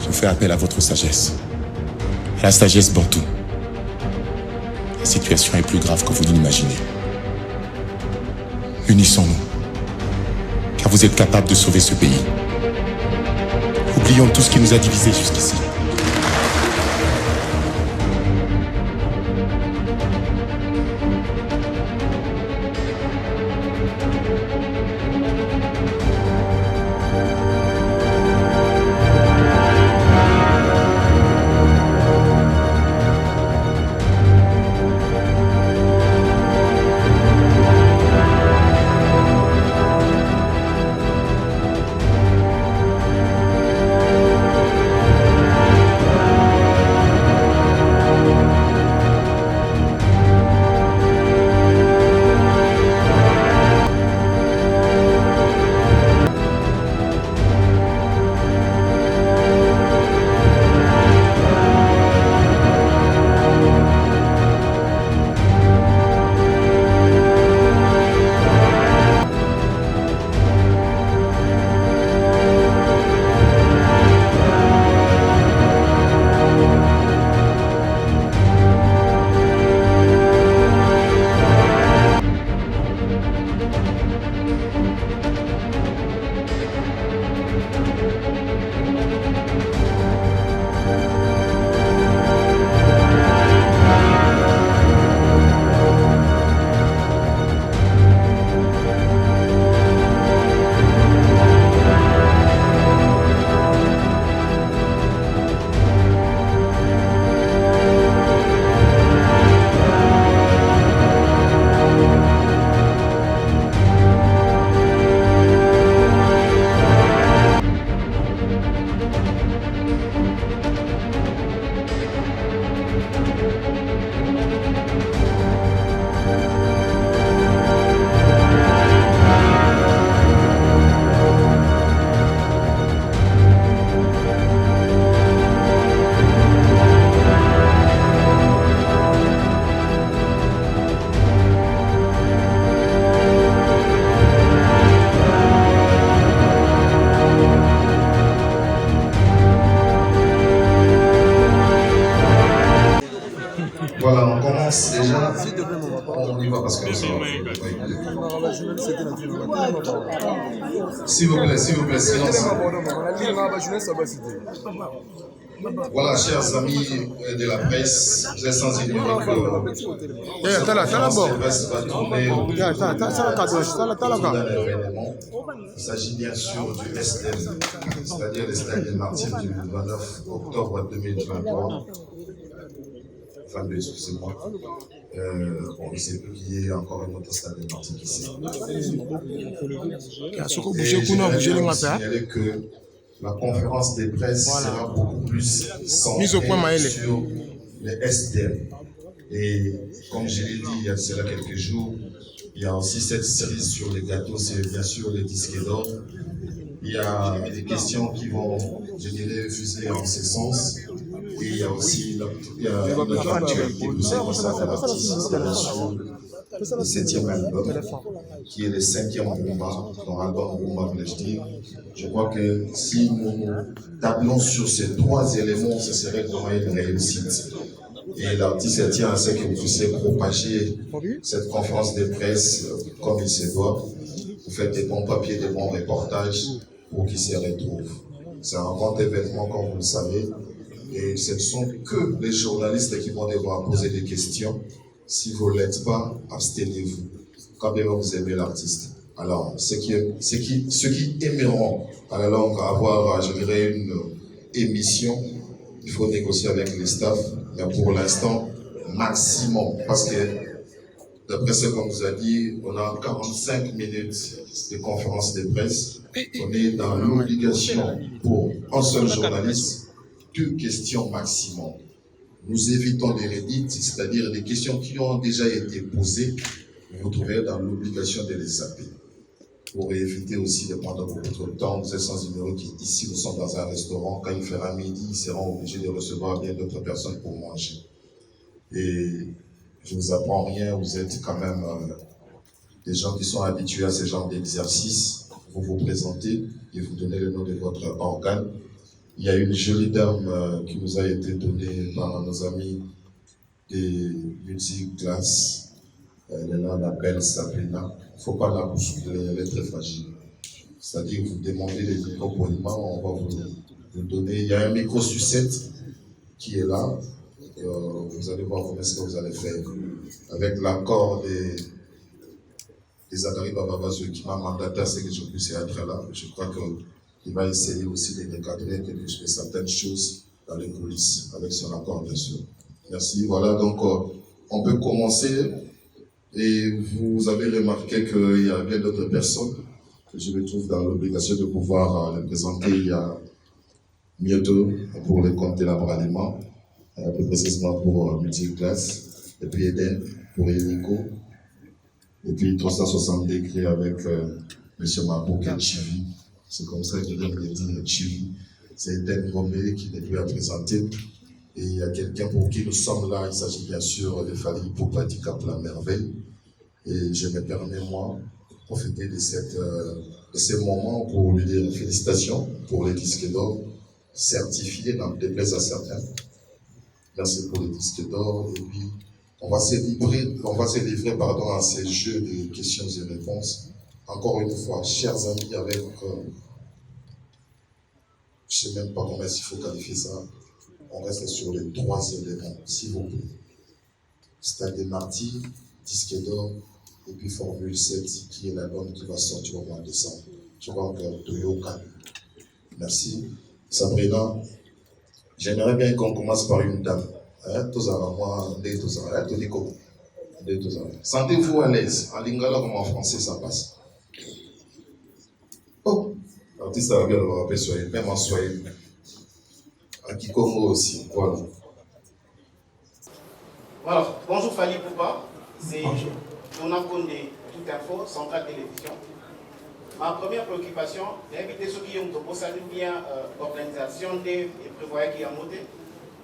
Je fais appel à votre sagesse, à la sagesse bantoue. La situation est plus grave que vous ne l'imaginez. Unissons-nous, car vous êtes capables de sauver ce pays. Oublions tout ce qui nous a divisés jusqu'ici. Voilà, on commence déjà. On y va parce que ça va. S'il vous plaît, silence. Voilà, chers amis de la presse, vous êtes sans ignorer que cette conférence va tourner autour d'un événement. Il s'agit bien sûr du STM, c'est-à-dire le stade des martyrs du 29 octobre 2023. 22, excusez-moi. On ne sait plus qu'il y ait encore un autre stade de martyrs ici. Et je voudrais signaler que la conférence des presse sera beaucoup plus centrée sur les STM. Et comme je l'ai dit il y a cela quelques jours, il y a aussi cette série sur les gâteaux, c'est bien sûr les disques d'or. Il y a des questions qui vont, je dirais, fuser en ce sens. Et il y a aussi notre actualité de ce concernant l'artiste, c'est bien sûr le 7e album, qui est le 5e Rumba, dans l'album Rumba voulais-je dire. Je crois que si nous tablons sur ces trois éléments, ce serait vraiment une réussite. Et l'artiste tient à ce que vous puissiez propager cette conférence de presse comme il se doit. Vous faites des bons papiers, des bons reportages pour qu'ils se retrouvent. C'est un grand événement, comme vous le savez. Et ce ne sont que les journalistes qui vont devoir poser des questions. Si vous ne l'êtes pas, abstenez-vous. Quand même vous aimez l'artiste. Alors, ceux qui aimeront à la longue avoir, je dirais, une émission, il faut négocier avec les staffs. Mais pour l'instant, maximum. Parce que, d'après ce qu'on nous a dit, on a 45 minutes de conférence de presse. On est dans l'obligation pour un seul journaliste. 2 questions maximum. Nous évitons les redites, c'est-à-dire des questions qui ont déjà été posées, vous vous trouvez dans l'obligation de les zapper. Pour éviter aussi de prendre beaucoup de temps, vous êtes sans ignorer qu'ici nous sommes dans un restaurant, quand il fera midi, ils seront obligés de recevoir bien d'autres personnes pour manger. Et je ne vous apprends rien, vous êtes quand même des gens qui sont habitués à ce genre d'exercice. Vous vous présentez et vous donnez le nom de votre organe. il y a une jolie dame qui nous a été donnée par nos amis des Music Class. Elle est là, la belle Sabrina. Il ne faut pas la bousculer, elle est très fragile. C'est-à-dire, vous demandez les micros poliment, on va vous donner. Il y a un micro sucette qui est là. Vous allez voir comment est-ce que vous allez faire. Avec l'accord des Adari Bababazou qui m'a mandaté à ce que je puisse être là. Je crois qu'il va essayer aussi de décadrer certaines choses dans les coulisses, avec son accord, bien sûr. Merci. Voilà, donc on peut commencer. Et vous avez remarqué qu'il y a bien d'autres personnes que je me trouve dans l'obligation de pouvoir les présenter. Il y a Mioto pour le compte de l'abraliment, plus précisément pour Music Class, et puis Eden pour Eniko, et puis 360 degrés avec M. Mabouka Chivi. C'est comme ça que je viens de dire Chivi. C'est Eden Romé qui n'est plus à présenter. Et il y a quelqu'un pour qui nous sommes là. Il s'agit bien sûr de Fali Popati Kapla Merveille. Et je me permets, moi, de profiter de ces moments pour lui dire félicitations pour les disques d'or certifiés, n'en déplaise à certains. Merci pour les disques d'or. Et puis, on va se livrer à ces jeux de questions et réponses. Encore une fois, chers amis, avec, je ne sais même pas comment il faut qualifier ça. On reste sur les 3 éléments, s'il vous plaît. Stade des Martyrs, disque d'or, et puis Formule 7, qui est l'album qui va sortir au mois de décembre. Je crois que Toyoka. Merci. Sabrina, j'aimerais bien qu'on commence par une dame. Sentez-vous à l'aise. En lingala comme en français, ça passe. Oh, l'artiste arabe, on va rappeler Swahili, même en Swahili. À Kikongo aussi, voilà. Voilà, bonjour Fali Poupa, c'est Donald Condé, Tout Info, Centrale Télévision. Ma première préoccupation, c'est d'inviter ceux qui ont salué bien l'organisation des prévoyants qui ont monté.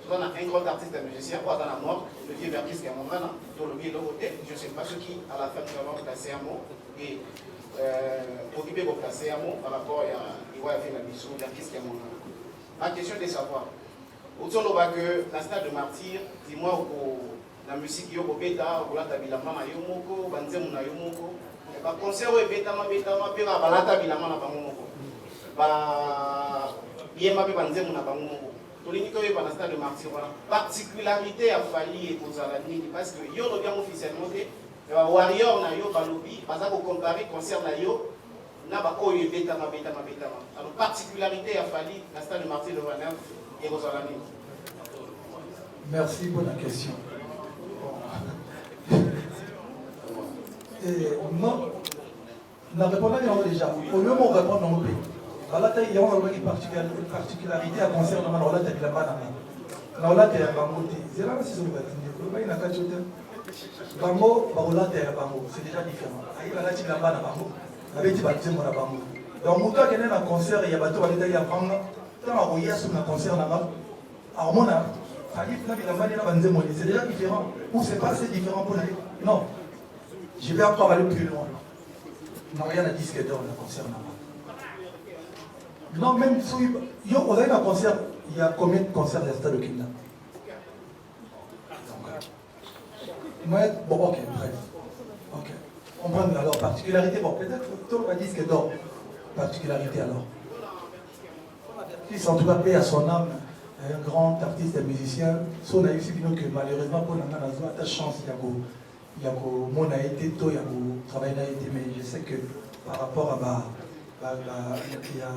Je donne un grand artiste et musicien, ou dans la mort, le vieux Bertis qui a monté, dans le vieux côté, je ne sais pas ce qui, à la fin, nous avons placé un mot, et occupé de placer un mot par rapport à la mission d'artiste qui a monté. Ma question est de savoir, autour que la stade de martyr, dis-moi, la musique yo beta, ou la tabilama na yomoko, banzemu na yomoko, et par concert ou betama, pera balata bilama na bamomoko. Ba yema pe banzemu na bamomoko. Tolinito yo la stade de martyr, voilà. Particularité à Fali et Kozalani, parce que yo le bien officiellement, Warrior na yo balobi, parce qu'on compare concert na yo, na ba oyo betama. Alors particularité à Fali, la stade de martyr de Vanef et Kozalani. Merci pour la question. Non, la réponse est déjà. Au lieu de répondre dans le pays, il y a une particularité à concernant la relation avec la banane. La relation avec la banane, c'est là que c'est c'est déjà différent. Il y a la banane avec des bâtiments la banane. Donc, mon temps qu'il y a un concert, il y a des bâtiments qui sont en concert. C'est déjà différent. Ou c'est pas assez différent pour aller. Non. Je vais encore aller plus loin. Il n'y a rien à disque d'or concernant. Non, même si on a un concert, il y a combien de concerts à stade de Kinda? Bon, ok, bref. Ok. On prend alors particularité. Bon, peut-être tout le disque d'or. Particularité alors. En tout cas, paix à son âme. Un grand artiste et musicien, son a eu que malheureusement pour la nana ta chance il y a mon a été tôt il y a travail a été mais je sais que par rapport à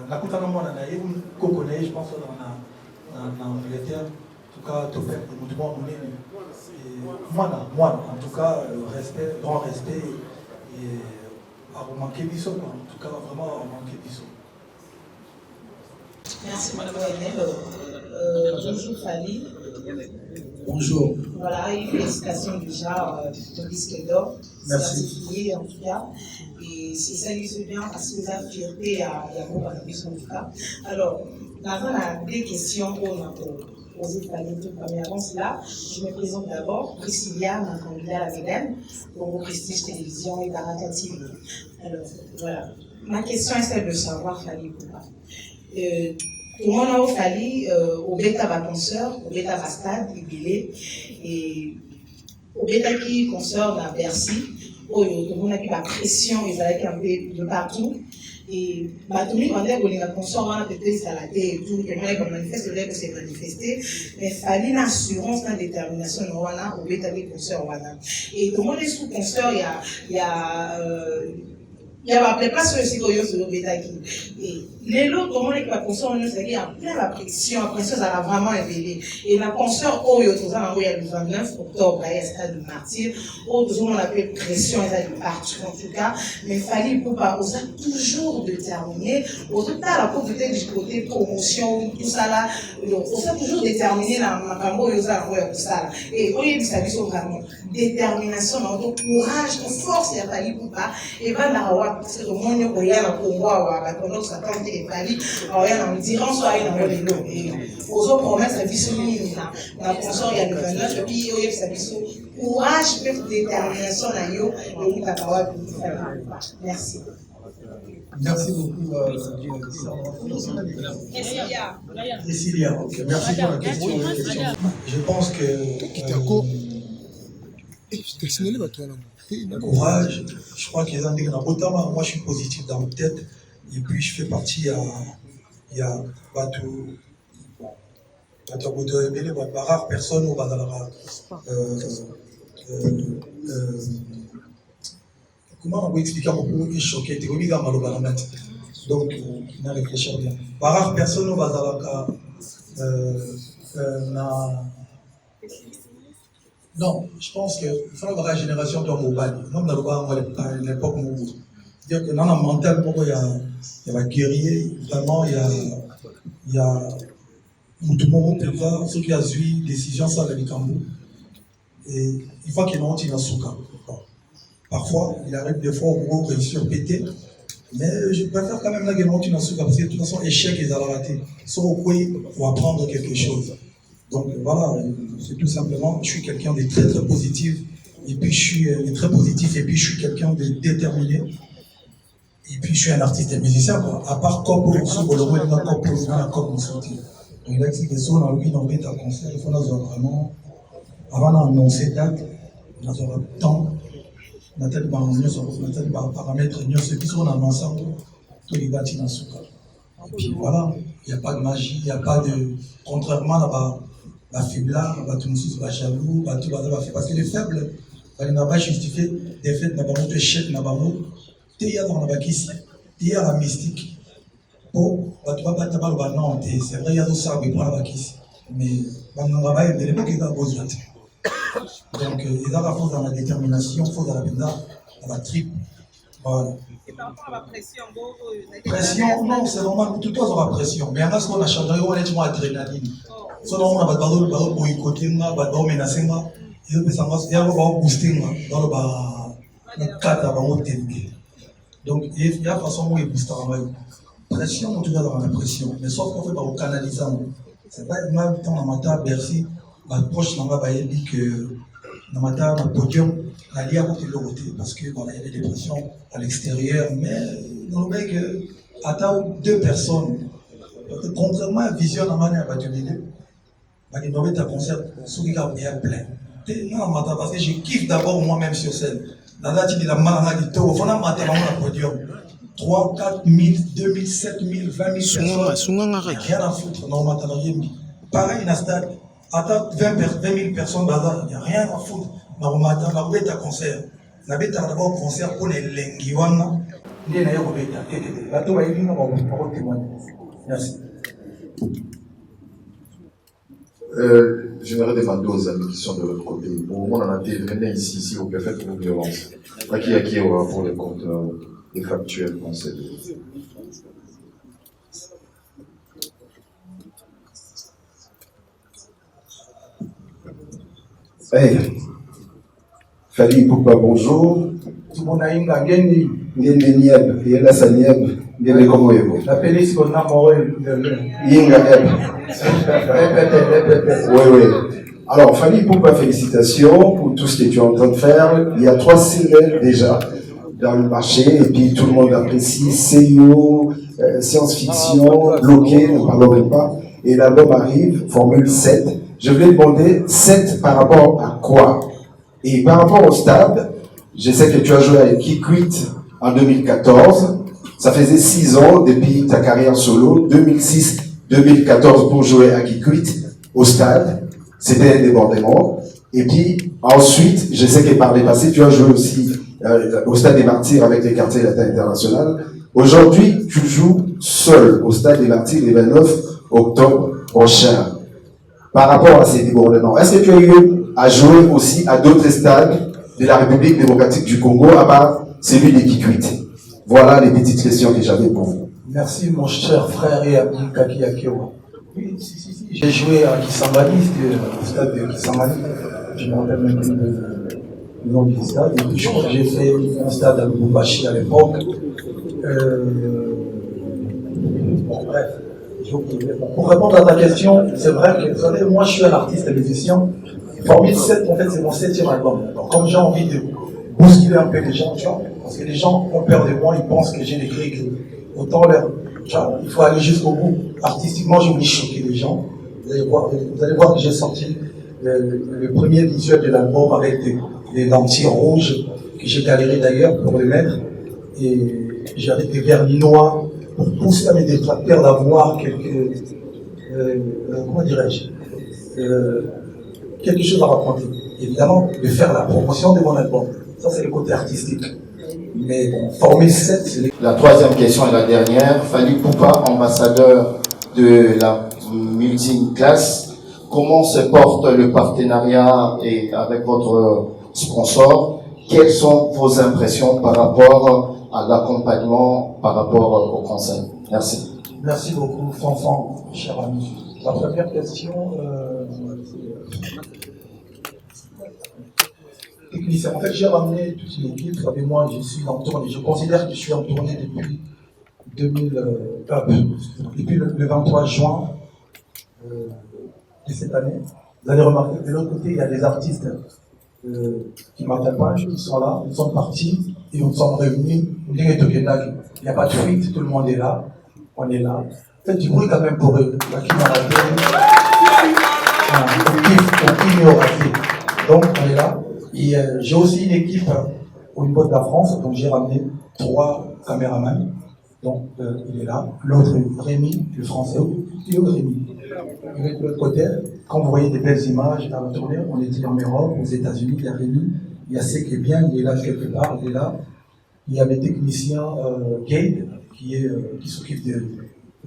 la coutana mon a eu qu'on connaît je pense dans Angleterre en tout cas tout fait nous devons moi en tout cas respect grand respect et à manquer biso en tout cas vraiment à manquer biso. Merci Madame Wagner. Bonjour Fali. Bonjour. Voilà, une félicitation déjà au disque d'or, certifié en tout cas. Et c'est ça qui se bien parce que la fierté à Yago Banabis en tout cas. Alors, avant la deux questions qu'on a posées Fali tout premièrement, là, je me présente d'abord, Priscilla, ma candidate à Védène, pour Prestige Télévision et Baraka TV. Alors, voilà. Ma question est celle de savoir, Fali, pourquoi. tout le monde a fallu au bêta va concert, au bêta va stade, et au bêta qui concert à Bercy, où tout le monde a eu la pression, ils avaient un peu de partout. Et tout le monde a eu la consort, on a peut-être saladé et tout, tout le monde a manifesté, que c'est manifesté, mais il fallait une assurance, une détermination au bêta qui concert. Et tout le monde est sous concert, il y a pas sur le site sur le bêta qui. Et les autres, tout le monde est qui va concert, il y a plein de pression, la pression, ça a vraiment élevé. Et la concert, il y a le 29 octobre, il y a le stade de Martyr, tout le monde appelle pression, il y a de partout en tout cas, mais il fallait pour pas, on a toujours déterminé, au total, à cause du côté promotion, tout ça là, on a toujours déterminé la cambo, tout ça là. Et oui, ça dit vraiment détermination, donc courage, force, il y a fallu pour pas, et ben là, parce que le monde, il y a un combat, on ça tente et fallu, alors il y a un tyran, soit il y a un vélo, et aux autres promesses, la vie se limite, la consort, il y a le 29, et puis il y a ça dit courage, détermination, et on va pouvoir faire. Merci. Merci beaucoup. Cécilia, okay. Merci pour la question. Je pense que le courage, je crois qu'ils ont dit que moi je suis positif dans ma tête et puis je fais partie il y a rares personnes au Badalara. Comment on peut expliquer mon peu qui choqué, donc il a réfléchi bien. Rares personnes au Badalara. Non, je pense qu'il faut avoir la génération de mobile. Nous, on a l'époque mobile. C'est-à-dire que dans le mental, il y a guerrier, vraiment, il y a tout le monde peut voir, ceux qui ont eu décision, ça, avec Cambou. Et il faut qu'il y ait un souka. Parfois, il arrive des fois au réussir péter, mais je préfère quand même la guerre une souka parce que de toute façon, échec, ils ont raté. Sauf au quoi, il faut apprendre quelque chose. Donc voilà, c'est tout simplement, je suis quelqu'un de très très positif, et puis je suis très positif, et puis je suis quelqu'un de déterminé, et puis je suis un artiste et musicien, quoi. À part Kopo, Soboloro, il y a Kopo, il y a Kopo, donc il a dit que si on a eu dans un concert, il faut vraiment, avant d'annoncer date, on a le temps, on a tellement de paramètres, ceux qui sont ensemble, tout les bâtis dans ce cas. Et puis voilà, il n'y a pas de magie, il n'y a pas de, contrairement à la faiblesse, tout le monde est jaloux, parce que les faibles, ils n'ont pas justifié des faits, ils n'ont pas échec, ils n'ont pas il y a dans la bakisi, il y a la mystique. Pour, c'est vrai, il y a tout ça pour la bakisi. Mais, il n'y a pas besoin. Donc, il y a la force dans la détermination, il faut dans la tripe. Voilà. Et par rapport à la pression, pression, non, c'est normal, tout le temps aura pression. Mais en ce qu'on a changé, on est moins adrénaline. Si on a pas boycotté, pas menacé, il y a booster dans le cadre de donc, il y a une façon où il booste la pression, on est dans la pression. Mais sauf qu'on fait par canalisant. C'est pas une mal temps dans ma table, Bercy, ma proche dans ma baïe, que dans ma table, ma podium, la lia pour l'autre côté, parce que voilà, il y a des dépressions à l'extérieur, mais dans le mec, attends deux personnes. Contrairement à Vision, dans ma manière de dire, il y a un concert, sous les gars, il y a plein. Parce que je kiffe d'abord moi-même sur scène. Dans la tête de la maladie, au fond, on a un podium. 3, 4 000, 2 000, 7 000, 20 000 personnes. Rien à foutre, non, pareil, dans le stade, attends 20 000 personnes, il n'y a rien à foutre. On a un concert. On a d'abord un concert pour les Lengiwana. Merci. Je voudrais demander aux amis qui sont de l'autre côté. Au moment où on a été venez ici, vous pouvez faire une violence. Qui aura pour le compte des factuels conseils. Hey, Fali Poupa, bonjour. Tout le monde a une gagne. Ngende Nieb, Yela Sanieb, Ngende Komoyebo. La police qu'on a moré. Yinga Eb. Oui. Alors, Fali Poupa, félicitations pour tout ce que tu es en train de faire. Il y a 3 singles déjà dans le marché et puis tout le monde apprécie. Seyo, science-fiction, bloqué, ne parlerai pas. Et l'album arrive, formule 7. Je voulais demander 7 par rapport à quoi? Et par rapport au stade, je sais que tu as joué avec Kikwit en 2014. Ça faisait 6 ans depuis ta carrière solo, 2006-2014 pour jouer à Kikwit au stade. C'était un débordement. Et puis ensuite, je sais que par les passés, tu as joué aussi au Stade des Martyrs avec les Quartiers Latins International. Aujourd'hui, tu joues seul au Stade des Martyrs le 29 octobre prochain. Par rapport à ces débordements, est-ce que tu as eu à jouer aussi à d'autres stades de la République démocratique du Congo, à part celui de Kikwit? Voilà les petites questions que j'avais pour vous. Merci mon cher frère et ami Kaki Akewa. Oui, si. J'ai joué à Kisangani, c'était au stade de Kisangani. Je me rappelle même le nom du stade. Et puis je crois que j'ai fait un stade à Lubumbashi à l'époque. Bon, bref. Pour répondre à ta question, c'est vrai que, vous savez, moi je suis un artiste et musicien. Formule 7, en fait, c'est mon 7e album. Donc, comme j'ai envie de bousculer un peu les gens, tu vois, parce que les gens ont peur de moi, ils pensent que j'ai écrit, autant il faut aller jusqu'au bout. Artistiquement, j'ai voulu choquer les gens. Vous allez voir que j'ai sorti le premier visuel de l'album avec des lentilles rouges que j'ai galéré d'ailleurs pour le mettre. Et j'avais des vernis noirs pour pousser à mes détracteurs d'avoir comment dirais-je, quelque chose à raconter. Évidemment, de faire la promotion de mon album. Ça, c'est le côté artistique. Mais bon, Formule 7, c'est... La troisième question et la dernière. Fally Ipupa, ambassadeur de la multi-classe. Comment se porte le partenariat avec votre sponsor? Quelles sont vos impressions par rapport à l'accompagnement, par rapport au concert? Merci. Merci beaucoup, Fanfan, cher ami. La première question, technicien. En fait, j'ai ramené toute une équipe. Vous savez, moi, je suis en tournée. Je considère que je suis en tournée depuis depuis le 23 juin de cette année. Vous allez remarquer que de l'autre côté, il y a des artistes qui m'accompagnent, qui sont là, ils sont partis et nous sommes revenus. Il n'y a pas de fuite, tout le monde est là. On est là. Faites du bruit quand même pour eux. La qui m'a raté. Qui m'a raté. Donc, on est là. Et j'ai aussi une équipe au niveau de la France, donc j'ai ramené 3 caméramans. Donc, il est là. L'autre, Rémi, le français. Il est où, Rémi? Il est de l'autre côté. Quand vous voyez des belles images à la tournée, on était en Europe, aux États-Unis, il y a Rémi. Il y a C qui est bien, il est là quelque part, il est là. Il y a mes techniciens Gabe, qui s'occupe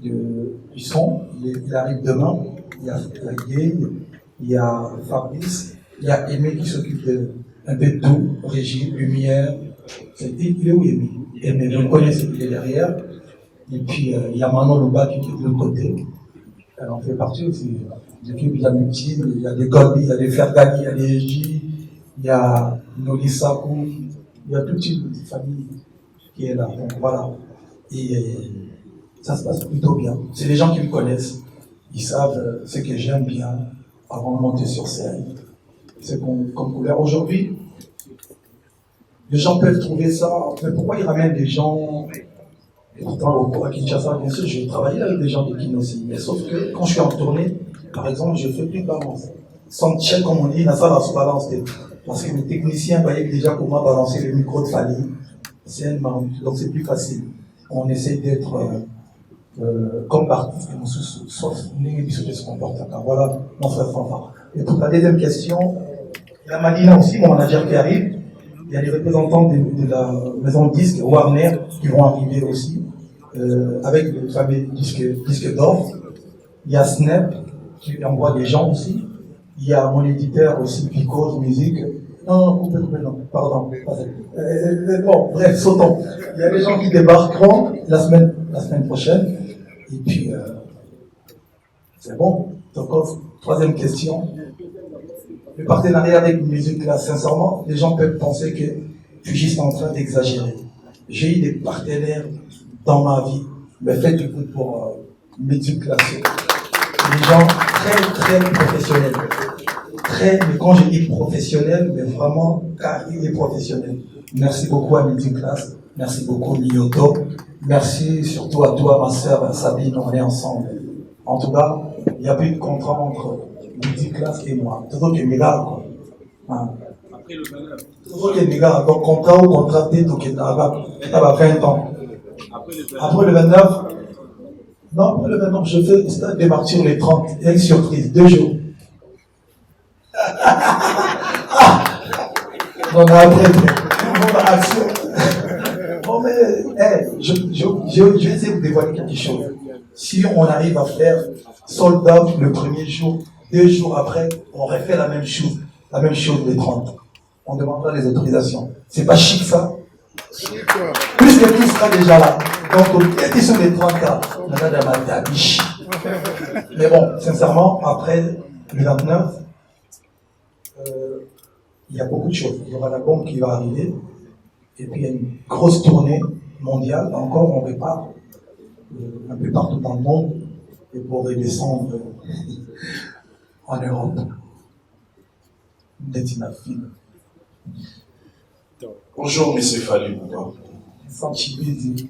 du son. Il arrive demain. Il y a Gabe, il y a Fabrice, il y a Aimé qui s'occupe un peu de tout, régie, lumière. Il est où Aimé? Aimé, vous le connaissez, il est derrière. Et puis il y a Manon Louba qui est de l'autre côté. Elle en fait partie aussi. Il y a Multi, il y a des Golbi, il y a des Fergani, il y a des J, il y a Noli Sakou, il y a toute une famille qui est là. Donc voilà. Et ça se passe plutôt bien. C'est les gens qui me connaissent. Ils savent ce que j'aime bien avant de monter sur scène. C'est comme couleur. Aujourd'hui, les gens peuvent trouver ça. Mais pourquoi ils ramènent des gens? Pourtant, à Kinshasa, bien sûr, j'ai travaillé avec des gens de Kin aussi. Mais sauf que quand je suis en tournée, par exemple, je fais plus de balance. Sans check, comme on dit, dans ça, la sous-balance. Parce que mes techniciens voyaient déjà comment balancer le micro de Fally. C'est un marrant. Donc c'est plus facile. On essaie d'être comme artiste, sauf les se comportent. Voilà mon frère Fanfan. Et pour la deuxième question, il y a Madina aussi, mon manager qui arrive. Il y a les représentants de la maison de disques, Warner, qui vont arriver aussi, avec le fameux disque d'or. Il y a Snap, qui envoie des gens aussi. Il y a mon éditeur aussi, Pico Music. Non, pardon. Bon, bref, sautons. Il y a des gens qui débarqueront la semaine prochaine. Et puis, c'est bon. Donc, troisième question. Le partenariat avec Music, là, sincèrement, les gens peuvent penser que je suis juste en train d'exagérer. J'ai eu des partenaires dans ma vie, mais faites du coup pour Music, là, c'est des gens très, très professionnels. Mais quand je dis professionnel, mais vraiment carré et professionnel. Merci beaucoup à Multiclass, merci beaucoup Mioto, Merci surtout à toi, ma sœur Sabine, on est ensemble. En tout cas, il n'y a plus de contrat entre multiclasse et moi. Tout le monde est quoi. Après le 29. Tout le monde est donc contrat ou contracté, tout est à 20 ans. Après le 29, non, après le 29, je fais stade des martyrs les 30. Il y a une surprise, 2 jours. Donc après, action. Bon, mais, je vais essayer de vous dévoiler quelque chose. Si on arrive à faire sold out le premier jour, 2 jours après, on refait la même chose les 30. On demandera les autorisations. C'est pas chic ça? Plus que tout sera déjà là. Donc, il y a question des 30 cas. On a de biche. Mais bon, sincèrement, après le 29, il y a beaucoup de choses. Il y aura la bombe qui va arriver. Et puis il y a une grosse tournée mondiale. Encore, on prépare un peu partout dans le monde. Et pour redescendre en Europe. Bonjour, M. Fali Poupa. Sanchibidi.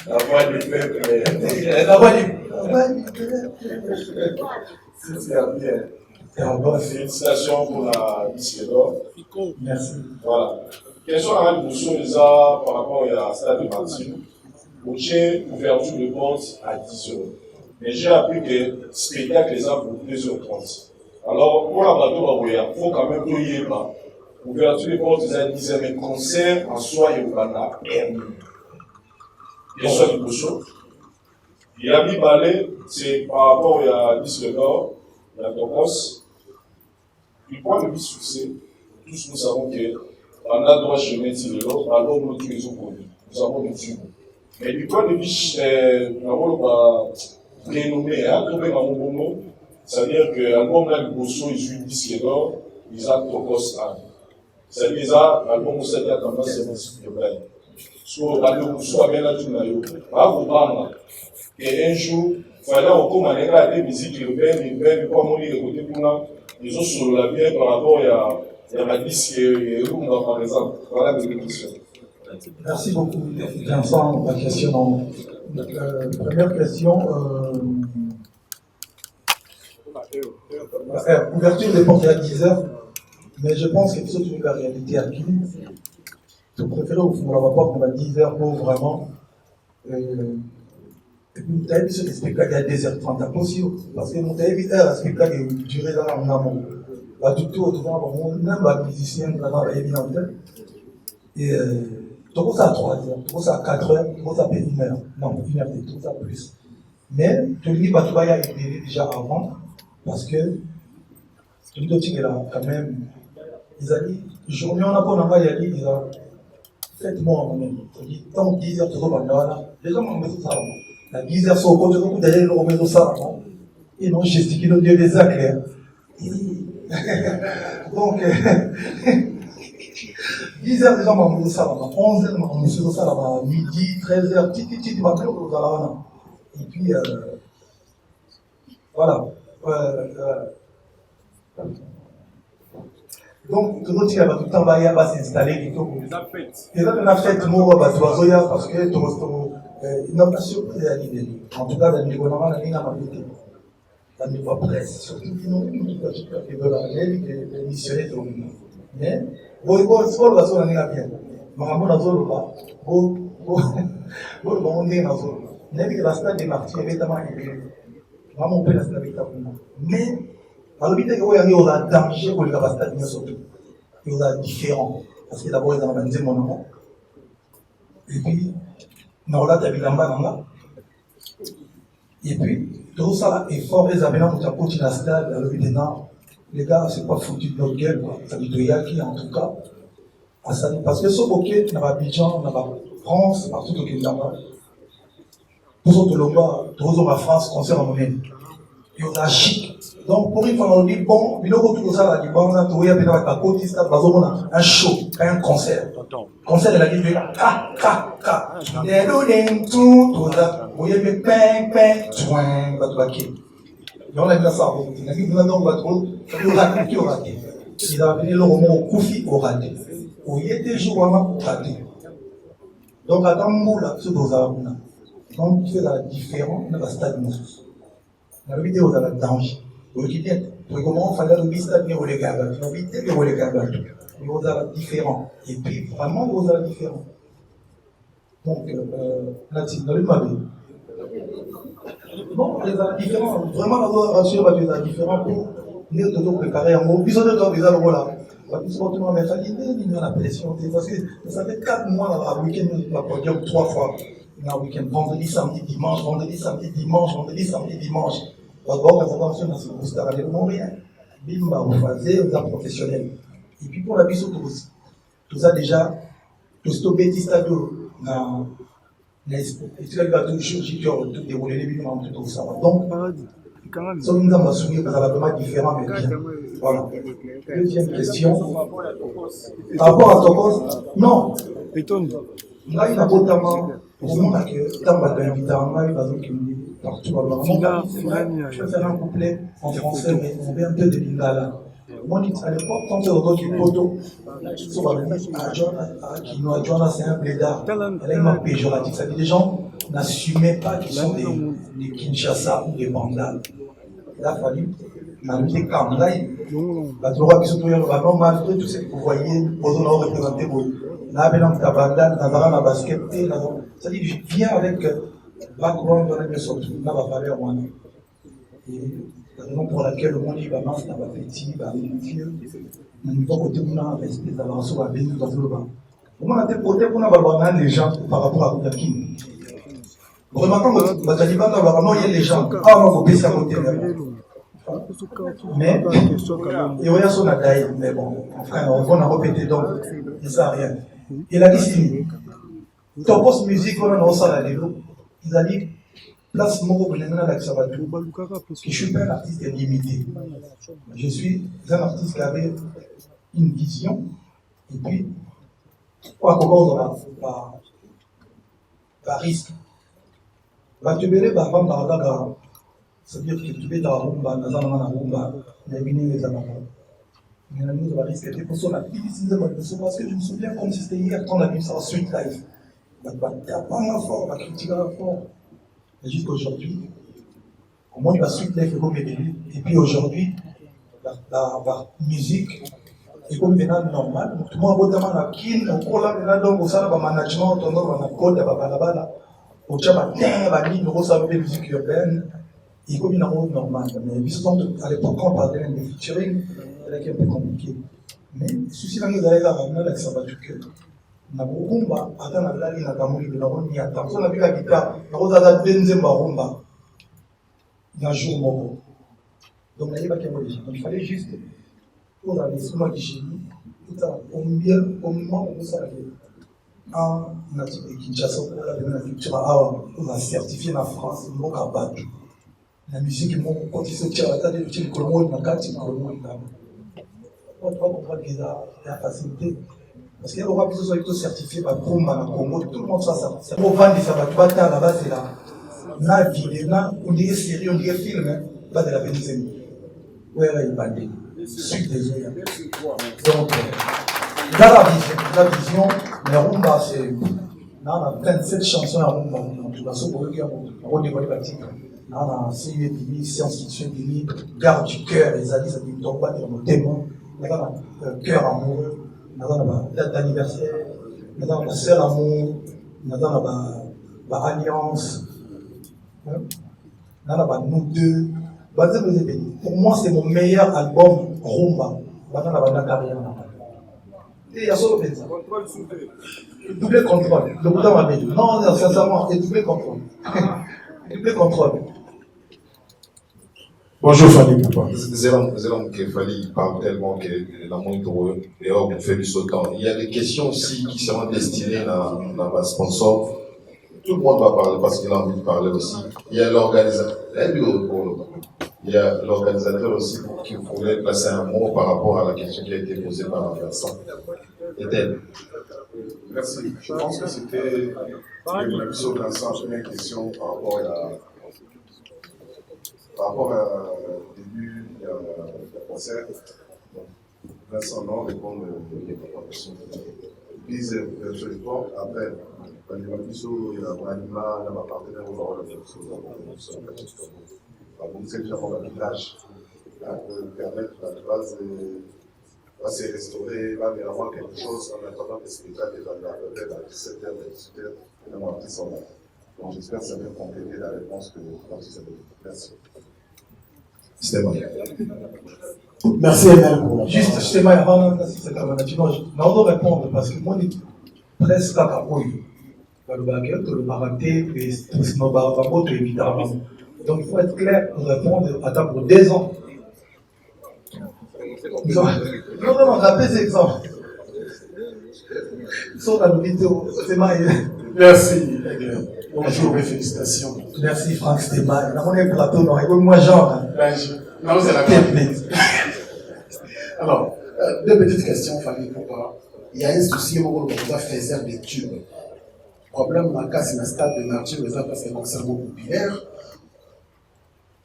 La voix du peuple. La voix du peuple. C'est bien. Félicitations pour la disque d'or. Merci. Voilà. Question à l'émotion déjà par rapport à Stade de Martyr. J'ai ouverture de porte à 10h. Mais j'ai appris que le spectacle est à 2h30. Alors, pour la bateau, il faut quand même tout y aller. Ouverture de porte à 10h, mais concert en soi, il y a un question à l'émotion. Il y a mis balai, c'est par rapport à disque d'or, la Topos. Du point de vue succès, tous nous savons que pendant droit chemin de l'or, alors nous tous les autres nous avons des tubes. Mais du point de vue, prénommé, c'est-à-dire que l'album là, le Bosso, il joue disque d'or, ils ont Topos 1. C'est-à-dire que l'album où c'est tendance, c'est un cycle de bail. Soit le Bosso a bien la tournée, et un jour, il fallait encore à des musiques urbaines, pas mourir de côté pour nous. Ils ont sur la bien par rapport à la disque et Rumba, par exemple. Voilà mes questions. Merci beaucoup. Vincent, la question. Première question. Ouverture des portes à 10h, mais je pense que c'est la réalité à qui. Je préfère ouvrir la porte à 10h pour vraiment. Et puis, vous avez vu sur les spectacles à 2h30 possible, parce que vous avez vu un spectacle qui durait dans en amont. Là, tout autour, même les musiciens, là, évidemment. Et tout ça à 3h, tout ça à 4h, tout ça à 1h. Non, 1h, tout ça plus. Mais, tout le monde va être déjà avant, parce que tout le monde est là, quand même. Ils ont dit, journée, on a pas d'envoi, ils ont dit, faites-moi en même. Ils ont dit, tant que 10h, tout ça va là. Les gens m'ont dit ça. La 10h sur le côté, derrière le remet ça. Et non, gesticule au Dieu des actes. Donc, 10h déjà, on m'a ça là-bas. 11h, on m'a fait ça là-bas. Midi, 13h, petit, on m'a fait ça là-bas. Et puis, voilà. Donc, tout le monde qui a tout le temps va s'installer. Et là, on a fait tout le monde parce que tout le monde. Non, pas surpris à l'idée. En tout cas, dans le gouvernement, la ligne a marqué. Dans le niveau presse, surtout qui n'ont pas de la les missionnaires de l'Union. Mais, bon, c'est pas le zone à bien. Mais à mon avis, on est dans zone. N'est-ce que la stade des martyrs, évidemment, vraiment, on peut la stade mais, à l'hôpital, il y a un danger pour les stade, surtout. Il y a différent. Parce que d'abord, ils ont organisé mon nom. Et puis, non, là, tu as vu là. Et puis, tout ça est fort, les amis, on a continué à stade, à l'hôpital. Les gars, c'est pas foutu de notre gueule, quoi. Ça dit de Yaki, en tout cas. Parce que ce bokeh, on a Abidjan, on a France, partout au Kenya. Tous autres longtemps, tous autres en France, concert en monnaie. Et on a chic. Donc, pour une fois, on dit, bon, il y a tout ça, là, on a trouvé à côté, un show, un concert. Concert de la vie, ka. Et on a mis ping, twang, batouaki. Et on a mis ça, on a mis maintenant, on va trouver, il a venu le roman au Koufi au raté. il y a des jours où on a traité. Donc, à Tamboula, ce que donc, c'est la différence dans le stade de la vidéo dans la danger. Vous dites, comment on fait le stade de les gars, la vidéo de les gars, vous avez différent. Et puis, vraiment, vous avez différent. Donc, là, c'est dans le mabé. Bon, les différents, vraiment, on doit rassurer les différents pour nous toujours préparer un mot. Puis, on doit déjà le voilà. Parce que la pression, parce que ça fait 4 mois à week-end, on va podium 3 fois. Un week-end, vendredi, samedi, dimanche, vendredi, samedi, dimanche, vendredi, samedi, dimanche. D'abord, quand on a fait vous starez non rien. Bimba, vous faites, vous êtes professionnel. Et puis pour la vie, tout ça déjà, tout ce petit stade, et tu vas toujours tout dérouler les vidéos, tout ça. Donc, si on nous a soumis, ça va vraiment différent, mais bien. Voilà. Deuxième question. Par rapport à ton poste, non. Là, il y a notamment, pour moi, que tant que tu as invité, partout. Je vais faire un couplet en français, mais on met un peu de lingala. Moi, à l'époque, quand tu as entendu le poteau, c'est un blédard. Elle est un péjoratif. Ça dit les gens n'assumaient pas qu'ils sont des Kinshasa ou des Bandal. Là, il fallait m'amuser comme là. La droite qui se trouve dans malgré tout ce que vous voyez, vous avez représenté. Là, maintenant, tu as Bandal, tu as basket. Ça dit, je viens avec background dans le sorte. Là, va falloir moi. Et la raison pour laquelle le monde va marcher, va petit, va vieux. Mais nous côté on a respect, ça va se voir bien dans le bas. Comment on a côté on a avoir les gens par rapport à Koudakin. Remarquons que les talibans non il y a les gens. Ah non, on peut ça côté mais il y a son attaque, mais bon, enfin on a répété donc il ça rien. Et la discipline. Ton poste musique on a ça là ils ont dit place mon groupe je suis pas un artiste limité. Je suis un artiste qui avait une vision et puis quoi comment on va par risque. Va te mêler par exemple dans la c'est-à-dire que tu peux dans la rumba, dans la rumba, il y a les amants. Mais la musique va risquer de pour ça la parce que je me souviens comme si c'était hier quand on a vu ça en suite live. Il n'y a pas un fort, on va critiquer un fort. Et jusqu'aujourd'hui, comment il va suivre les comme et puis aujourd'hui, la musique est comme maintenant normal. Tout le monde va dans la kin, on colle là donc au sein de management, on a un code à Babalabala, au Tchaba, on a une musique urbaine, et comme une rôle normal. Mais à l'époque, quand on parlait de featuring, c'était un peu compliqué. Mais ceci là nous allons là avec ça va du cœur. Na rumba hata na lali na kamuli na roni ya tanzo na bila guitare na roza da benze ma rumba d'un jour moko donc là il va qu'il il fallait juste pour la laisser moi qui génie tout ça au moment où ça allait en natif de Kinshasa pour la de la culture on a certifié la France mon cabane la musique mon quand il se tire à la tête du colombo na kati colombo na on doit comprendre qu'il y a la facilité. Parce qu'il y a des gens qui sont certifiés par Brumba, dans le Congo, tout le monde soit ça. Pour vendre ça, tu vas à la base, c'est là. La vidéo, on dirait série, on dirait film, pas de la Vénézuela. Oui, il va dire. Je suis désolé. Donc, dans la vision, les Rumba, c'est. On a 27 chansons à Rumba. On a sauvé le cœur, on a dévoilé la tique. On a CUE, science-fiction, garde du cœur, les alliés, ça dit, donc, pas dire nos démons. On a cœur amoureux. Nous avons date d'anniversaire, nous avons la sœur amour, nous avons alliance, nous avons nous deux. Pour moi, c'est mon meilleur album Rumba. Et il y a ça le ça. Double contrôle. Le Bouddha m'a dit. Non, sincèrement, c'est double contrôle. Double contrôle. Bonjour Fanny Poupa. Zélam Kefali parle tellement que la moindre erreur qu'on fait du sautant. Il y a des questions aussi qui seront destinées à ma sponsor. Tout le monde va parler parce qu'il a envie de parler aussi. Il y a l'organisateur. Il y a l'organisateur aussi qui voulait placer un mot par rapport à la question qui a été posée par Vincent. Est-elle? Merci. Je pense que c'était la mission Vincent, première question par rapport au début du concert. Vincent, non, répondre à la question. Puis, sur les ports, après, quand il y a un il y a un animal, un partenaire, on va avoir c'est déjà un village pour permettre à la base de se restaurer, va y avoir quelque chose en attendant que le spectacle va peut-être à 17h, 18h, et dans un petit sommet. Donc j'espère que ça va compléter la réponse que Francis a donnée. Merci. Merci Emel. Juste, justement, avant de passer cette candidature, je dois répondre parce que moi, presque à Kapoui, le baguette, le baraté, tout ce barababo, évidemment. Donc il faut être clair pour répondre à temps pour 2 ans. Non, vraiment, rappelez ces exemples. Sur la vidéo, c'est ma. Merci. Bonjour et félicitations. Merci Franck Stéma. On est plateau, non, moi genre. Non, c'est la carte. Alors, 2 petites questions, famille, pourquoi il y a un souci où on doit faire des tubes. Problème, dans le cas, c'est le stade de Martin, parce que c'est un cerveau populaire.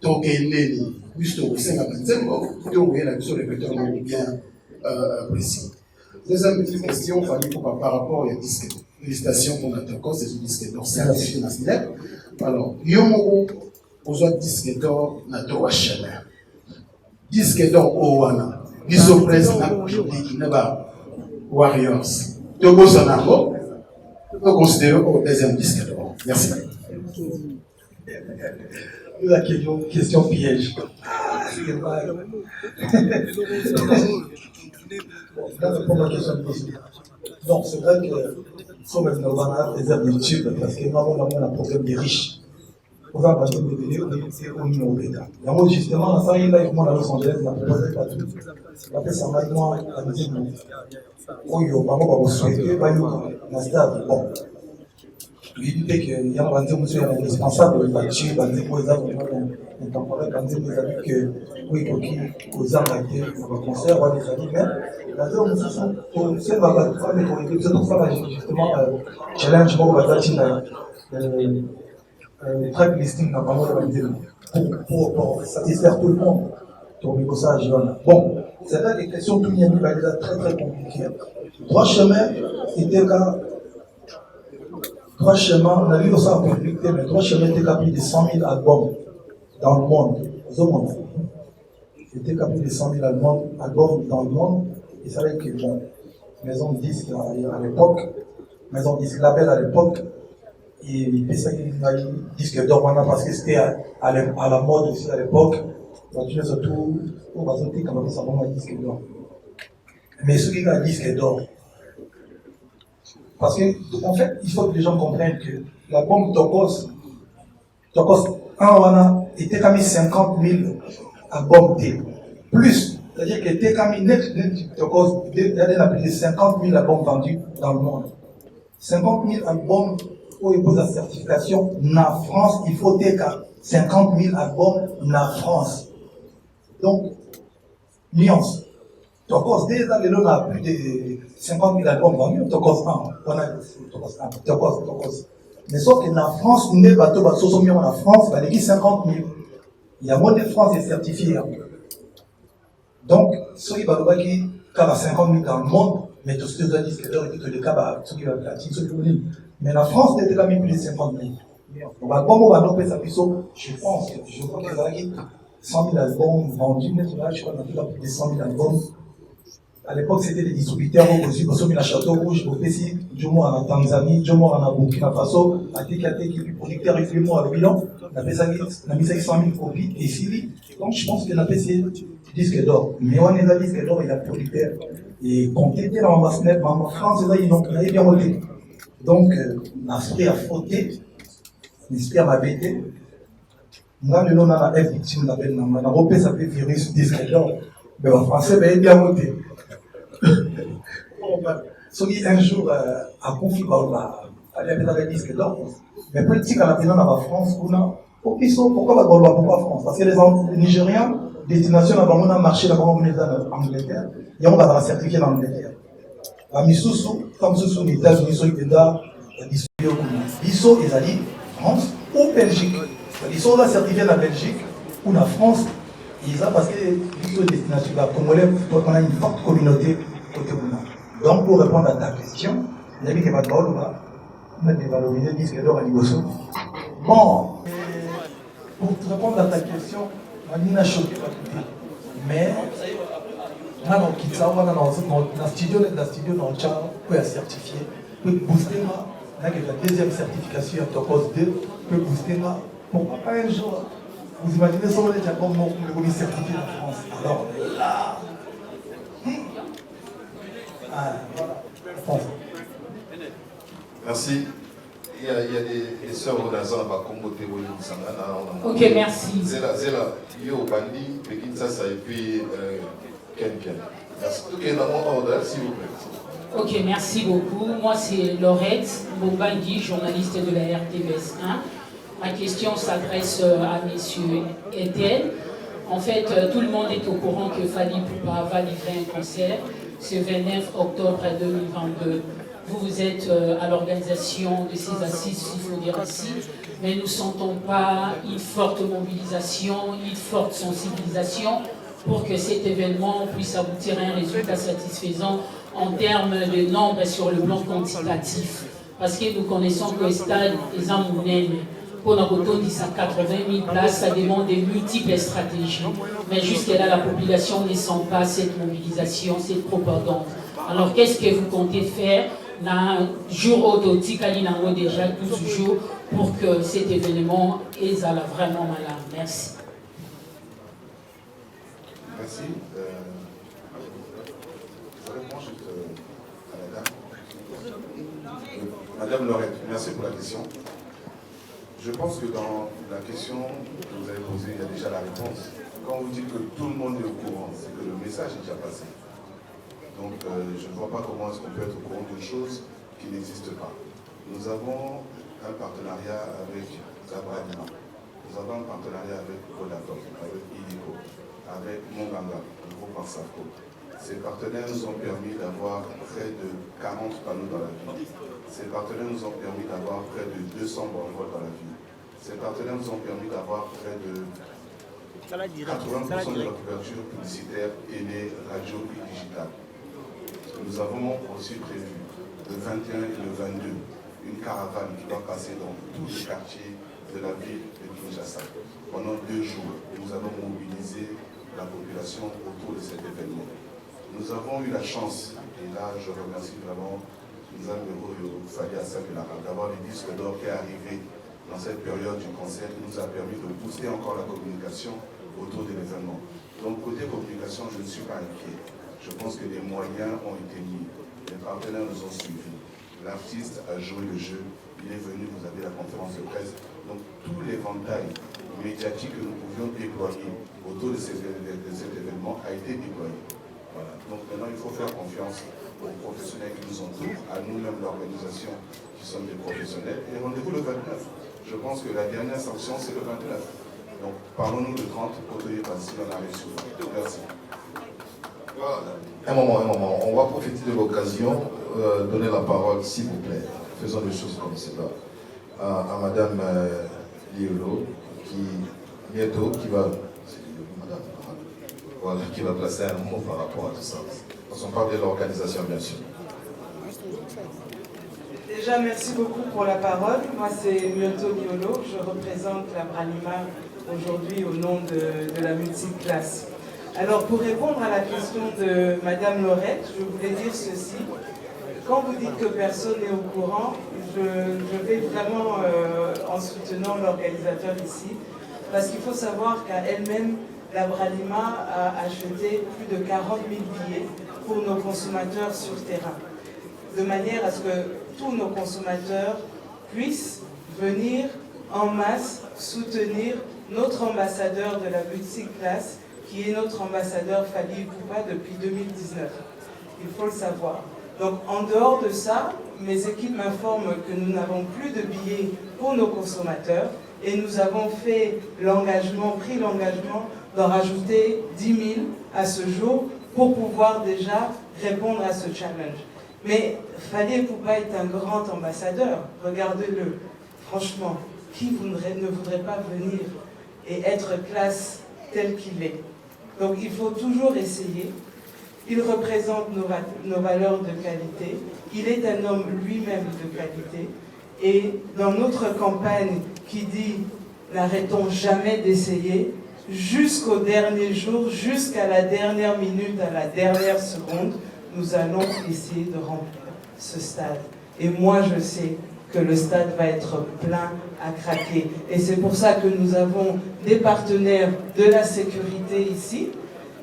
Donc, il est juste au sein de la benzène, donc vous voyez la sur les vecteurs bien précis. Deuxième petite question, famille, pourquoi par rapport au disque. Félicitations pour notre cause, c'est un disque d'or certifié national. Alors, Yomo, aux autres disques d'or, n'a droit chemin. Disque d'or au Wana. Biso Press n'a pas Warriors. Togo Sonango, on peut considérer au 2e disque d'or. Merci. La question piège. Donc, c'est vrai que faut maintenant avoir des heures YouTube parce que nous avons un problème des riches. Nous avons un problème des vidéos, on est au bêta. Et moi, justement, ça, il a eu à Los Angeles, il a proposé pas tout. Après, ça m'a dit, moi, à me dire, oh, yo, maman, va souhaiter, va nous, la stade, bon. Il dit qu'il y a un monsieur indispensable, il va tuer, il va dire, moi, ils ont un temporaire, quand ils ont dit que, oui, pour qui, aux armes a été, on va concert, on va les amis, mais, la zone, c'est va pas, mais c'est pour ça, justement, challenge, moi, on va dire, le track listing n'a pas pour satisfaire tout le monde. Donc, il ça, bon, c'est vrai que les questions tout Miami va être très très compliquées. 3 chemins, c'était quand 3 chemins, on a vu ça en compliqué, mais 3 chemins étaient capés de 100 000 albums dans le monde. C'était capé de 100 000 albums dans le monde. Et c'est vrai que, bon, maison de disques à l'époque, maison de disques label à l'époque, et il fait ça qu'il a eu disque d'or parce que c'était à la mode aussi à l'époque. Donc, surtout, on va sauter quand même ça va un disque d'or. Mais ce qui est un disque d'or, parce que, en fait, il faut que les gens comprennent que la bombe Tokos 1 était comme 50 000 albums T. Plus, c'est-à-dire que était comme Tokos, il y a plus de 50 000 albums vendus dans le monde. 50 000 albums pour y poser la certification, en France, il faut être 50 000 albums en France. Donc, nuance. Tokos, déjà, on a plus de 50 000 albums vendus. Tokos 1, on a Tokos. Mais sauf qu'en France, on est bateau, en France, il y a 50 000. Il y a moins de France est certifié. Donc, ceux qui vont qui ont 50 000 dans le monde, mais tout ce que vous disent que les cas, ceux qui vont platine, ceux qui vont dire. Mais la France, c'était quand même plus de 50 000. Donc, on va nous ça je pense que je crois qu'il y a 100 000 albums vendus, mais je crois qu'il y a plus de 100 000 albums. À l'époque, c'était des distributeurs aussi, parce qu'on a Château Rouge, au Pessi, Jomo en Tanzanie, Jomo en Burkina Faso, Atikate qui est producteur et Flémo à bilan, on a mis ça 100 000 copies, et Sili. Donc, je pense qu'on a fait ces disques d'or. Mais on est à disques d'or, il y a producteur. Et quand on était dans en France, là, ils avaient bien voté. Donc, l'esprit a fauté, l'esprit a bêté. Moi, le nom a F victime d'appel, on a repéré ça fait virus disque d'or. Mais en français, il a bien voté. Ce qui un jour a confié par la disque d'or. Mais politique à la finale en France, pourquoi la Gaulois, pourquoi France? Parce que les Nigériens, destination là-bas, on a marché là-bas, on est en Angleterre, et on va certifier l'Angleterre. La Missoussou, comme Missoussou, les États-Unis, sont là, Bissot, ils ont dit France ou Belgique. Ils sont là certifiés la Belgique ou la France Et ça parce que les destinations, la Congolais, on a une forte communauté côté Bouna. Donc pour répondre à ta question, il y a des on a dévalorisé le disque d'or à Liboso. Bon, pour te répondre à ta question, on a choqué pas tout. Mais on a dans le studio dans le chat, on peut certifier, peut booster moi. On a la deuxième certification à Topos 2, peut booster moi. Pourquoi pas un jour? Vous imaginez ça, on est déjà comme le certifié en France. Alors là, voilà, France. Merci. Il y a des sœurs au Nazar à Congo Théorie. Ok, merci. Zéla, yo, Bandi, Pékin, ça, et puis Ken. Merci. Tout est dans mon ordre, s'il vous plaît. Ok, merci beaucoup. Moi, c'est Laurette Bobandi, journaliste de la RTBS 1. Ma question s'adresse à messieurs Etienne. En fait, tout le monde est au courant que Fally Poupa va livrer un concert ce 29 octobre 2022. Vous êtes à l'organisation de ces assises, il faut dire ainsi, mais nous ne sentons pas une forte mobilisation, une forte sensibilisation pour que cet événement puisse aboutir à un résultat satisfaisant en termes de nombre et sur le plan quantitatif. Parce que nous connaissons que le stade est un monnaie. Pour notre dit à 80 000 places, ça demande de multiples stratégies. Mais jusque-là, la population ne sent pas cette mobilisation, cette propagande. Alors, qu'est-ce que vous comptez faire dans jour autotique déjà 12 jours pour que cet événement est vraiment malade? Merci. Merci. Je réponds juste à la dame. Madame Laurette, merci pour la question. Je pense que dans la question que vous avez posée, il y a déjà la réponse. Quand vous dites que tout le monde est au courant, c'est que le message est déjà passé. Donc je ne vois pas comment est-ce qu'on peut être au courant d'une chose qui n'existe pas. Nous avons un partenariat avec Zabradina, nous avons un partenariat avec Vodafone, avec Illico, avec Monganga, le groupe Arsafco. Ces partenaires nous ont permis d'avoir près de 40 panneaux dans la ville. Ces partenaires nous ont permis d'avoir près de 200 banderoles dans la ville. Ces partenaires nous ont permis d'avoir près de 80% de la couverture publicitaire télé, radio et digitale. Nous avons aussi prévu le 21 et le 22 une caravane qui va passer dans tous les quartiers de la ville de Kinshasa pendant 2 jours. Nous allons mobiliser la population autour de cet événement. Nous avons eu la chance, et là je remercie vraiment d'avoir le disque d'or qui est arrivé dans cette période du concert qui nous a permis de booster encore la communication autour de l'événement. Donc côté communication, je ne suis pas inquiet. Je pense que les moyens ont été mis, les partenaires nous ont suivis. L'artiste a joué le jeu, il est venu, vous avez la conférence de presse. Donc tout l'éventail médiatique que nous pouvions déployer autour de cet événement a été déployé. Voilà. Donc maintenant, il faut faire confiance aux professionnels qui nous entourent, à nous-mêmes, l'organisation, qui sommes des professionnels. Et rendez-vous le 29. Je pense que la dernière sanction, c'est le 29. Donc parlons-nous le 30, pour te dire si on arrive sur vous. Merci. Un moment. On va profiter de l'occasion, donner la parole, s'il vous plaît. Faisons des choses comme cela. À Madame Liolo, qui va placer un mot par rapport à tout ça. On parle de l'organisation, bien sûr. Déjà, merci beaucoup pour la parole. Moi, c'est Myoto Liolo. Je représente la Bralima aujourd'hui au nom de la multiclasse. Alors, pour répondre à la question de Madame Laurette, je voulais dire ceci. Quand vous dites que personne n'est au courant, je vais vraiment en soutenant l'organisateur ici, parce qu'il faut savoir qu'à elle-même, la Bralima a acheté plus de 40 000 billets pour nos consommateurs sur terrain, de manière à ce que tous nos consommateurs puissent venir en masse soutenir notre ambassadeur de la multiclasse, qui est notre ambassadeur Fally Poupa depuis 2019. Il faut le savoir. Donc en dehors de ça, mes équipes m'informent que nous n'avons plus de billets pour nos consommateurs et nous avons pris l'engagement d'en rajouter 10 000 à ce jour pour pouvoir déjà répondre à ce challenge. Mais Fally Poupa est un grand ambassadeur, regardez-le. Franchement, qui ne voudrait pas venir et être classe tel qu'il est. Donc il faut toujours essayer. Il représente nos valeurs de qualité. Il est un homme lui-même de qualité. Et dans notre campagne qui dit « N'arrêtons jamais d'essayer », jusqu'au dernier jour, jusqu'à la dernière minute, à la dernière seconde, nous allons essayer de remplir ce stade. Et moi, je sais que le stade va être plein à craquer. Et c'est pour ça que nous avons des partenaires de la sécurité ici,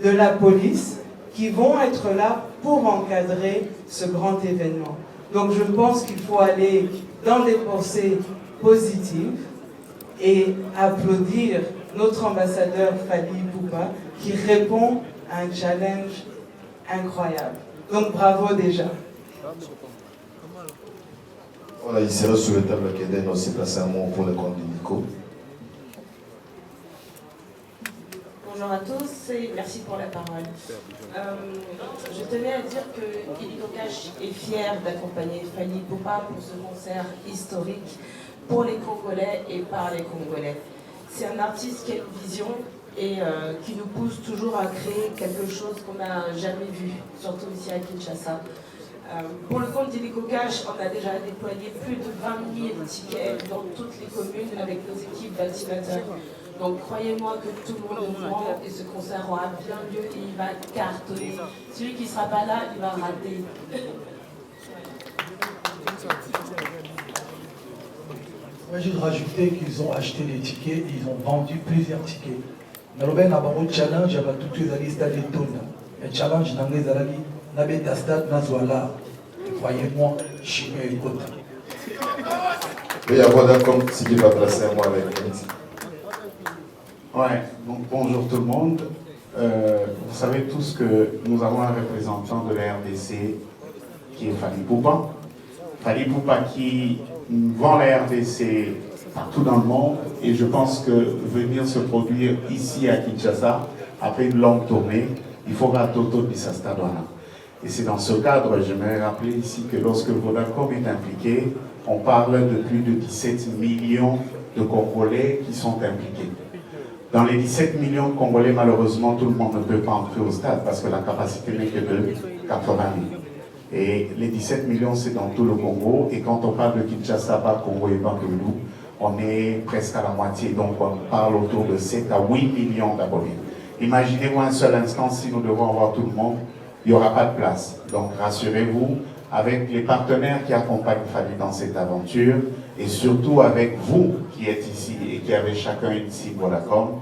de la police, qui vont être là pour encadrer ce grand événement. Donc je pense qu'il faut aller dans des pensées positives et applaudir notre ambassadeur Fally Ipupa qui répond à un challenge incroyable. Donc bravo déjà. Voilà, il serait souhaitable qu'Eden aussi place un mot pour le compte de Nico. Bonjour à tous et merci pour la parole. Je tenais à dire que Illico Cash est fier d'accompagner Fally Ipupa pour ce concert historique pour les Congolais et par les Congolais. C'est un artiste qui a une vision et qui nous pousse toujours à créer quelque chose qu'on n'a jamais vu, surtout ici à Kinshasa. Pour le compte d'Illico Cash, on a déjà déployé plus de 20 000 tickets dans toutes les communes avec nos équipes d'activateurs. Donc croyez-moi que tout le monde est au courant et ce concert aura bien lieu et il va cartonner. Celui qui ne sera pas là, il va rater. Moi, je vais rajouter qu'ils ont acheté des tickets et ils ont vendu plusieurs tickets. Dans le challenge, il y avait toutes les stades de Tona. Le challenge dans les alliés, il y a stade Nazwala. Croyez-moi, je suis un côté. Oui, à Vodacom, si tu vas placer un mot avec Nancy. Ouais, donc bonjour tout le monde. Vous savez tous que nous avons un représentant de la RDC qui est Fally Ipupa. Fally Ipupa qui vend la RDC partout dans le monde et je pense que venir se produire ici à Kinshasa, après une longue tournée, il faudra Toto Bisastadwana. Et c'est dans ce cadre, j'aimerais rappeler ici que lorsque Vodacom est impliqué, on parle de plus de 17 millions de Congolais qui sont impliqués. Dans les 17 millions de Congolais, malheureusement, tout le monde ne peut pas entrer au stade parce que la capacité n'est que de 80 000. Et les 17 millions, c'est dans tout le Congo. Et quand on parle de Kinshasa, pas Congo et pas Koulou, on est presque à la moitié. Donc on parle autour de 7 à 8 millions d'abonnés. Imaginez-vous un seul instant, si nous devons avoir tout le monde, il n'y aura pas de place. Donc rassurez-vous, avec les partenaires qui accompagnent Fally dans cette aventure, et surtout avec vous qui êtes ici et qui avez chacun une cible Vodacom,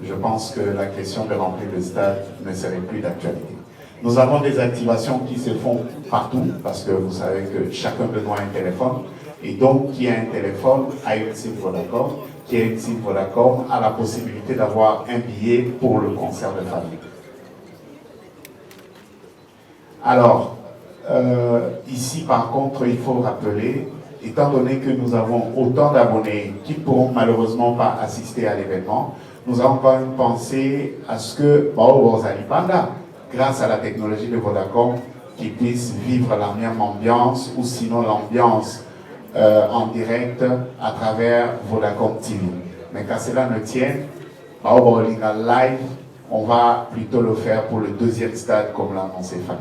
je pense que la question de remplir le stade ne serait plus d'actualité. Nous avons des activations qui se font partout, parce que vous savez que chacun de nous a un téléphone, et donc qui a un téléphone a une cible Vodacom, qui a une cible Vodacom a la possibilité d'avoir un billet pour le concert de Fally. Alors, ici par contre, il faut rappeler, étant donné que nous avons autant d'abonnés qui ne pourront malheureusement pas assister à l'événement, nous avons quand même pensé à ce que, grâce à la technologie de Vodacom, qu'ils puissent vivre la même ambiance ou sinon l'ambiance en direct à travers Vodacom TV. Mais qu'à cela ne tienne, live, on va plutôt le faire pour le deuxième stade comme l'a annoncé Fally.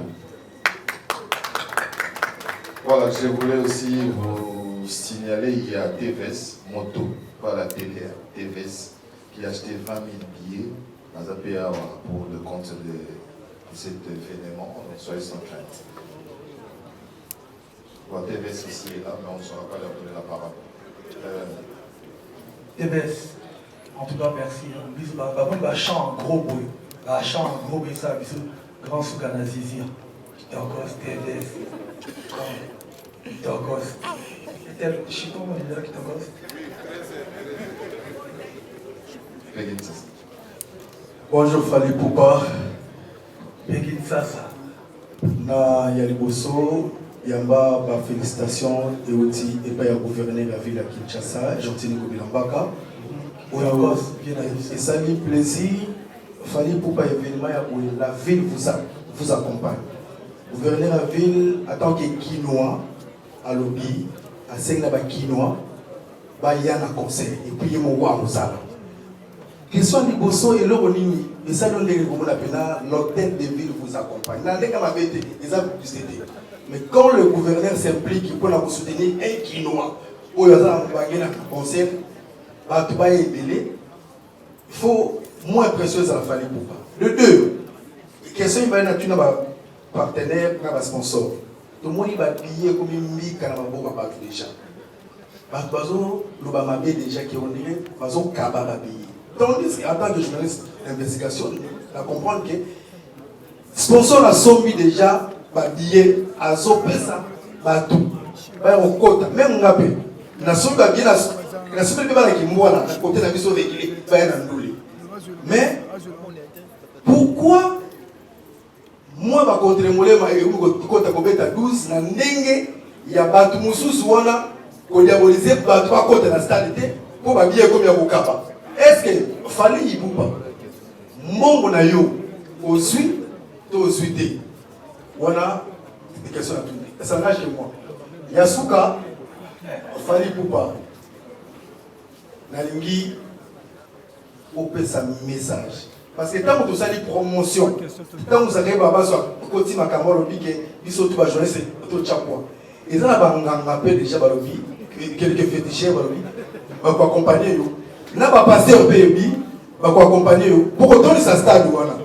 Voilà, je voulais aussi vous signaler, il y a TVS Moto, pas la TDR, TVS, qui a acheté 20 000 billets dans un PA pour le compte de cet événement, donc soyez sans crainte. Voilà, TVS aussi est là, mais on ne saura pas leur donner la parole. TVS, en tout cas, merci. Bisous, bah, chant un gros bruit. Bah, chant un gros bruit, ça, bisous, grand soukana zizir. Togos, TVS. Togos. Je sais pas comment on dit Togos. Bonjour Fally Ipupa. Begin Sasa. Na Yaliboso, Yamba, ba félicitations et aussi et pas gouverneur de la ville à Kinshasa, Gentini Kobilambaka. Et ça lui plaisir, Fally Ipupa événement la ville vous accompagne. Gouverneur de la ville, en tant que Kinois, à Lobi, à Sengnaba Kinois, il y a un conseil et puis il y a un Question de Bosso et l'Oronini. Et ça, l'hôtel de ville vous accompagne. Mais quand le gouverneur s'implique pour la soutenir un Quinois, où il y a un conseil, il faut moins précieux à la famille pour pas. Le deux, question il va y avoir un partenaire, un sponsor. Tout le monde va payer comme une vie quand on va pas déjà. Parce que l'Obama déjà qui ont dit, parce qu'on va payer. Tandis qu'en tant que journaliste d'investigation, on comprend que sponsor a sommi déjà ba billet à Zopesa, ba tout, ba au quota, même on a payé. Na sommi ba billet na sommi ba qui moi là, côté la mission d'équilibre, ba na ndoli. Mais pourquoi moi ba contre molé ma eu côté kobeta 12 na ndenge ya batu mususu wana ko diaboliser batu ba côté na stade pour ba billet comme ya kokapa. Est-ce que fallait y poupa mon na yo au suite to suite wana des questions à tout ça engage que moi Yasuka fallait poupa na lingi au sa message parce que tant que tu sali promotion tant que vous avez baba so côté makamolo piqué biso tout ba journée to chapwa et ça ba nganga pe déjà ba lobi quelques féticheurs ba lobi ba ko accompagner yo na ba pasteur PB ba ko accompagner yo pour que donner sa stade wana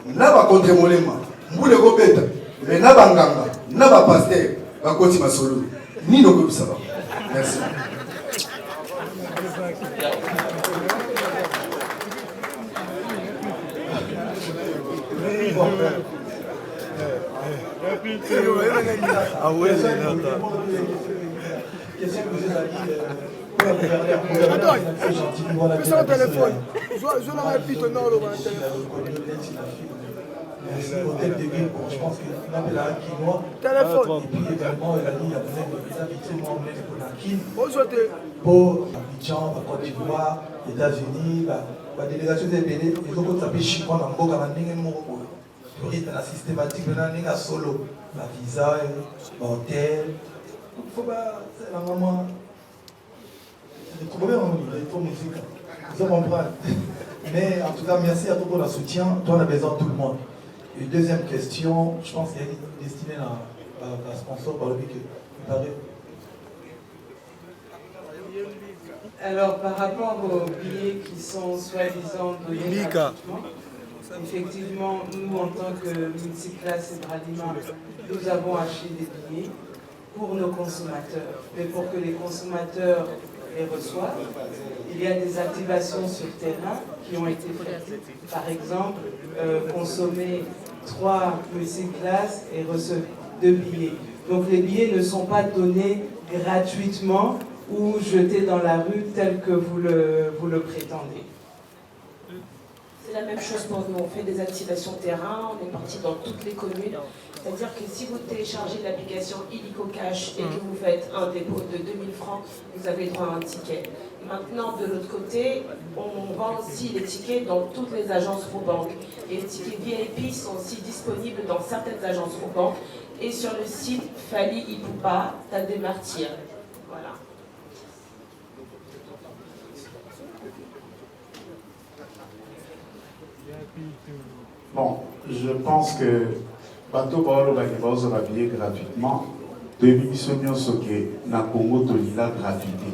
na ba contre molema mbule ko beta mais na ba nganga na ba pasteur ba ko ti masolo ni no ko bisaba merci. Hôtel de ville, je pense qu'il appelle à Quinois. Téléphone. Et puis également, il a dit qu'il y a des invités pour la Quine. Pour Abidjan, Côte d'Ivoire, États-Unis, la délégation des BD, les autres s'appellent Chinois, dans le Boga, pour la systématique, maintenant, solo. La visa, l'hôtel. Il faut pas. C'est la maman. C'est trop bien, il est trop musique. Vous comprenez. Mais en tout cas, merci à toi pour le soutien. Toi, on a besoin de tout le monde. Et deuxième question, je pense qu'elle est destinée à la sponsor par le BIC. Alors, par rapport aux billets qui sont soi-disant donnés gratuitement, effectivement, nous, en tant que multiclasse et Bralima, nous avons acheté des billets pour nos consommateurs. Mais pour que les consommateurs les reçoivent, il y a des activations sur terrain qui ont été faites. Par exemple, consommer 3 multiclasses et recevoir 2 billets. Donc les billets ne sont pas donnés gratuitement ou jetés dans la rue tel que vous le prétendez. C'est la même chose pour nous, on fait des activations terrain, on est parti dans toutes les communes. C'est-à-dire que si vous téléchargez l'application Illico Cash et que vous faites un dépôt de 2000 francs, vous avez droit à un ticket. Maintenant, de l'autre côté, on vend aussi les tickets dans toutes les agences Roubank. Et les tickets VIP sont aussi disponibles dans certaines agences Roubank et sur le site Fali Ipupa, Tade des Martyrs. Voilà. Bon, je pense que bateau Paolo Bakebazo va payer gratuitement. Démissionnions ce que na Congo Tolila gratuité.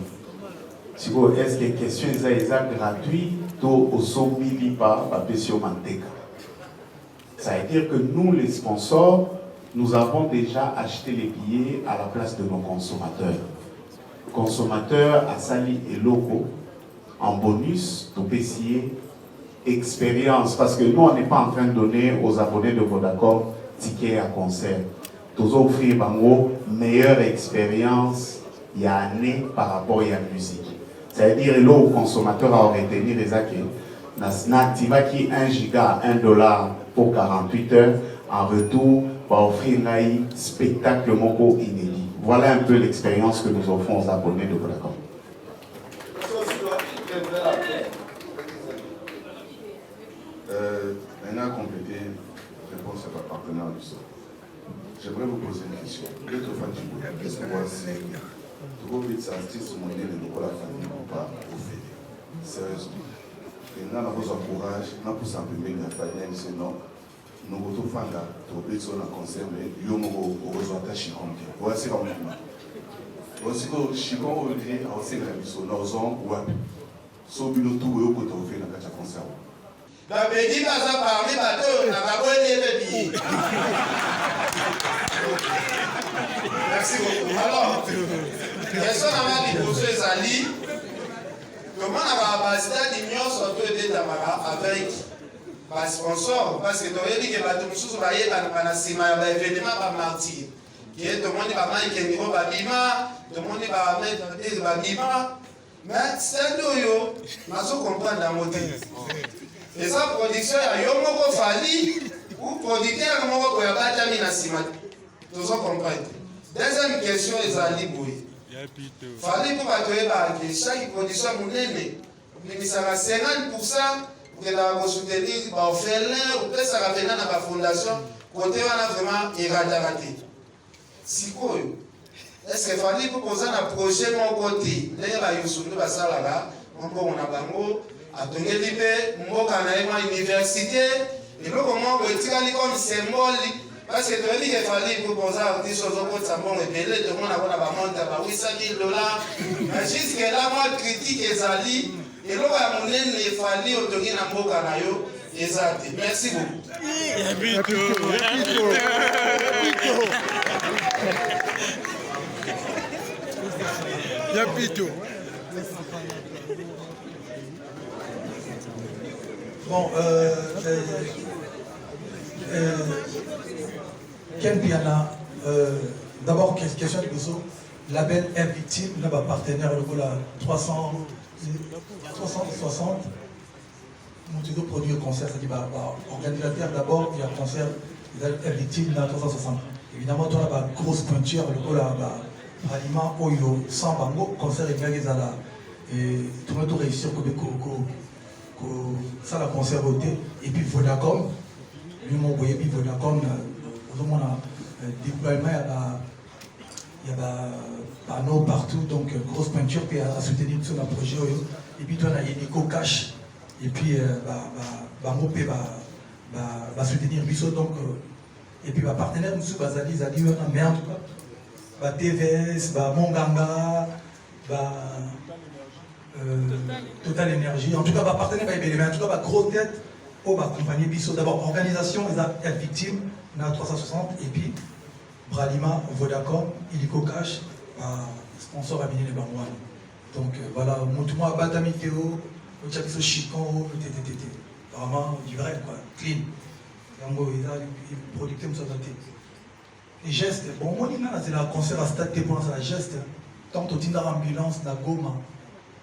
Si vous est-ce que question est gratuit, tout au sommet par Papesio Manteca. Ça veut dire que nous, les sponsors, nous avons déjà acheté les billets à la place de nos consommateurs. Le consommateur a sali et logo en bonus pour essayer expérience, parce que nous, on n'est pas en train de donner aux abonnés de Vodacom tickets à concert. Nous offrir une meilleure expérience il y a année par rapport à la musique. C'est-à-dire que le consommateur a retenu les acquis. Nous activons 1 giga à $1 pour 48 heures. En retour, on va offrir un spectacle moko inédit. Voilà un peu l'expérience que nous offrons aux abonnés de Vodacom. Maintenant, compléter réponse à votre partenaire du sol. J'aimerais vous poser une question. Qu'est-ce que vous pensez? Tout le monde artiste mondial de la famille ou pas au fait? Sérieusement. Et nous avons besoin de courage, nous avons besoin de faire sinon nous avons besoin de faire un concert, mais nous avons besoin de faire un concert. Voilà, c'est comme ça. Aussi que Chicon Olivier a aussi la mission, nous avons web. So bilo tout le monde a fait un concert. La béni va ça parler bateau, n'a pas besoin de Merci beaucoup. Alors, question à ma posée Zali. Comment on va passer à l'union sur deux des Tamara avec les sponsors? Parce que tu as dit que tout le monde va y avoir un événement par martyr. Tout le monde va mettre un niveau Babima, tout le monde va mettre un Babima. Mais c'est nous, nous comprendre la motive. Et ça, production, il y a un Fali ou producteur, il y a un Sima. Nous comprendre. Deuxième question, les Ali Boui. Fali pour que chaque production, nous avons 50% pour soutenir les orphelins ou peut-être ça dans la fondation. Côté, on a vraiment irradié. Si quoi? Est-ce qu'il fallait pour poser un projet de mon côté? Nous avons à donner l'université. Et nous avons retiré comme symbole. Parce que tu as dit qu'il fallait pour poser un petit chose au ça bon répéter. Tout le monde a monté à $800,000. Mais jusque-là, moi, critique les alliés. Et là, il fallait autorisé un mot canaillot. Merci beaucoup. Bon, Ken Piana, d'abord, question de Bosso, label est victime, là, partenaire, le coup, 360, mon produit au concert, c'est-à-dire, organisateur d'abord, il y a un concert, est victime, là, 360. Évidemment, toi, la grosse pointure, le coup, là, Aliment, Oyo, sans bango, concert, et bien, et tout le monde réussir ça la conservé et puis Vodacom lui m'a envoyé puis Vodacom on a déploiement il y a panneaux partout donc grosse peinture puis à soutenir sur le projet et puis toi on a Nico Cash et puis bango pe va soutenir biso donc et puis partenaire nous bazali zali on a mais en tout cas TVS Monganga Total Énergie, en tout cas, partenaire, mais en tout cas, grosse tête pour accompagner Bissot. D'abord, organisation, elle est victime, on a 360, et puis Bralima, Vodacom, Illico Cash, sponsor à les Bangouane. Donc voilà, montre-moi Batami Théo, le Chapiso Chicon, le TTT. Vraiment, du vrai, quoi, clean. Les producteurs me sont datés. Les gestes, bon, moi, c'est la concert à stade, pour la geste. Tant que tu as une ambulance, la Goma.